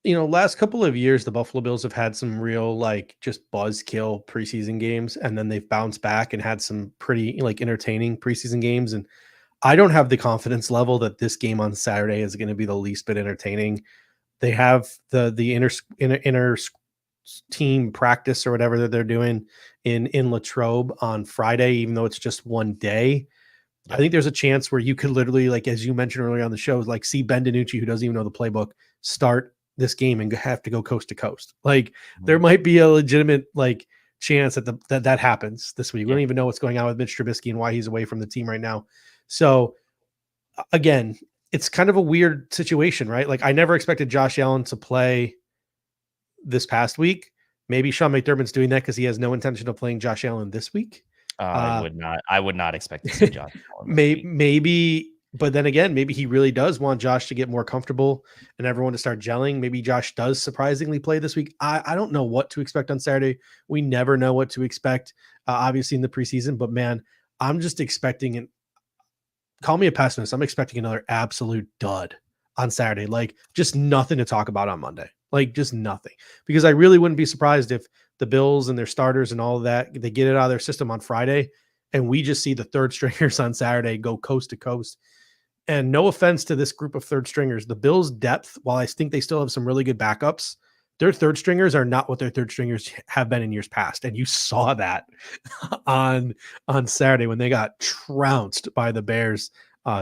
Last couple of years, the Buffalo Bills have had some real, like, just buzzkill preseason games, and then they've bounced back and had some pretty, like, entertaining preseason games. And I don't have the confidence level that this game on Saturday is going to be the least bit entertaining. They have the inter team practice or whatever that they're doing in Latrobe on Friday, even though it's just one day. I think there's a chance where you could literally, like, as you mentioned earlier on the show, like, see Ben DiNucci, who doesn't even know the playbook, start this game and have to go coast to coast. Like, there might be a legitimate, like, chance that happens this week. We don't even know what's going on with Mitch Trubisky and why he's away from the team right now. So again, it's kind of a weird situation, right? Like, I never expected Josh Allen to play this past week. Maybe Sean McDermott's doing that because he has no intention of playing Josh Allen this week. I would not expect to see Josh Allen. Maybe, but then again, maybe he really does want Josh to get more comfortable and everyone to start gelling. Maybe Josh does surprisingly play this week. I don't know what to expect on Saturday. We never know what to expect, obviously, in the preseason. But man, I'm just expecting call me a pessimist. I'm expecting another absolute dud on Saturday. Like, just nothing to talk about on Monday. Like, just nothing. Because I really wouldn't be surprised if the Bills and their starters and all of that, they get it out of their system on Friday, and we just see the third stringers on Saturday go coast to coast. And no offense to this group of third stringers, the Bills' depth, while I think they still have some really good backups, their third stringers are not what their third stringers have been in years past. And you saw that on Saturday when they got trounced by the Bears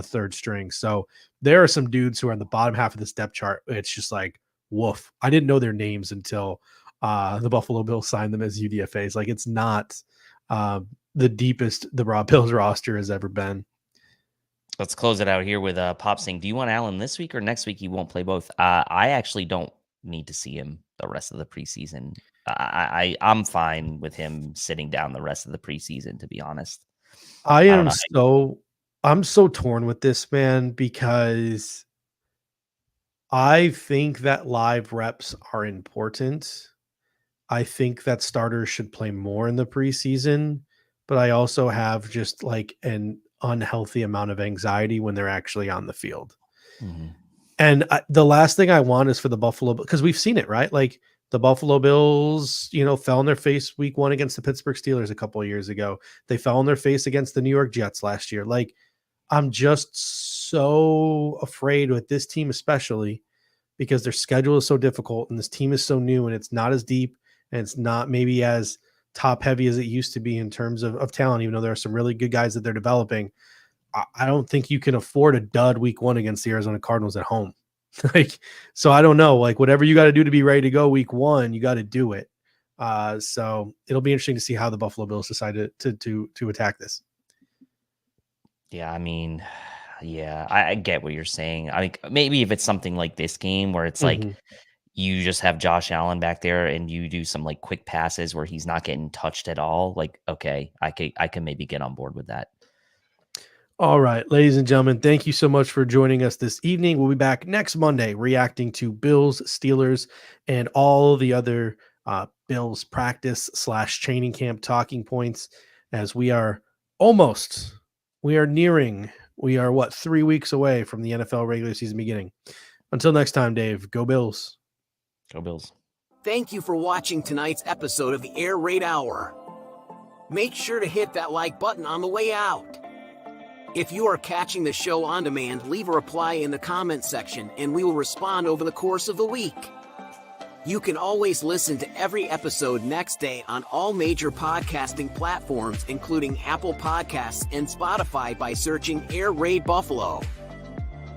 third string. So there are some dudes who are on the bottom half of this depth chart. It's just like, woof. I didn't know their names until the Buffalo Bills signed them as UDFAs. Like, it's not the deepest the Bills roster has ever been. Let's close it out here with Pop saying, do you want Allen this week or next week? He won't play both. I actually don't need to see him the rest of the preseason. I'm fine with him sitting down the rest of the preseason, to be honest. I'm so torn with this, man, because I think that live reps are important. I think that starters should play more in the preseason, but I also have just like an unhealthy amount of anxiety when they're actually on the field. Mm-hmm. And the last thing I want is for the Buffalo, because we've seen it, right? Like the Buffalo Bills, fell on their face week 1 against the Pittsburgh Steelers a couple of years ago. They fell on their face against the New York Jets last year. Like, I'm just so afraid with this team, especially because their schedule is so difficult and this team is so new and it's not as deep and it's not maybe as top heavy as it used to be in terms of talent, even though there are some really good guys that they're developing. I don't think you can afford a dud week 1 against the Arizona Cardinals at home. So I don't know, like whatever you got to do to be ready to go week 1, you got to do it. So it'll be interesting to see how the Buffalo Bills decide to attack this. Yeah, I mean, I get what you're saying. I mean, maybe if it's something like this game where it's like you just have Josh Allen back there and you do some like quick passes where he's not getting touched at all. Like, okay, I can maybe get on board with that. All right, ladies and gentlemen, thank you so much for joining us this evening. We'll be back next Monday reacting to Bills, Steelers, and all the other Bills practice / training camp talking points as we are nearing 3 weeks away from the NFL regular season beginning. Until next time, Dave, go Bills. Go Bills. Thank you for watching tonight's episode of the Air Raid Hour. Make sure to hit that like button on the way out. If you are catching the show on demand, leave a reply in the comments section and we will respond over the course of the week. You can always listen to every episode next day on all major podcasting platforms, including Apple Podcasts and Spotify by searching Air Raid Buffalo.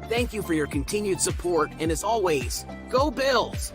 Thank you for your continued support, and as always, go Bills!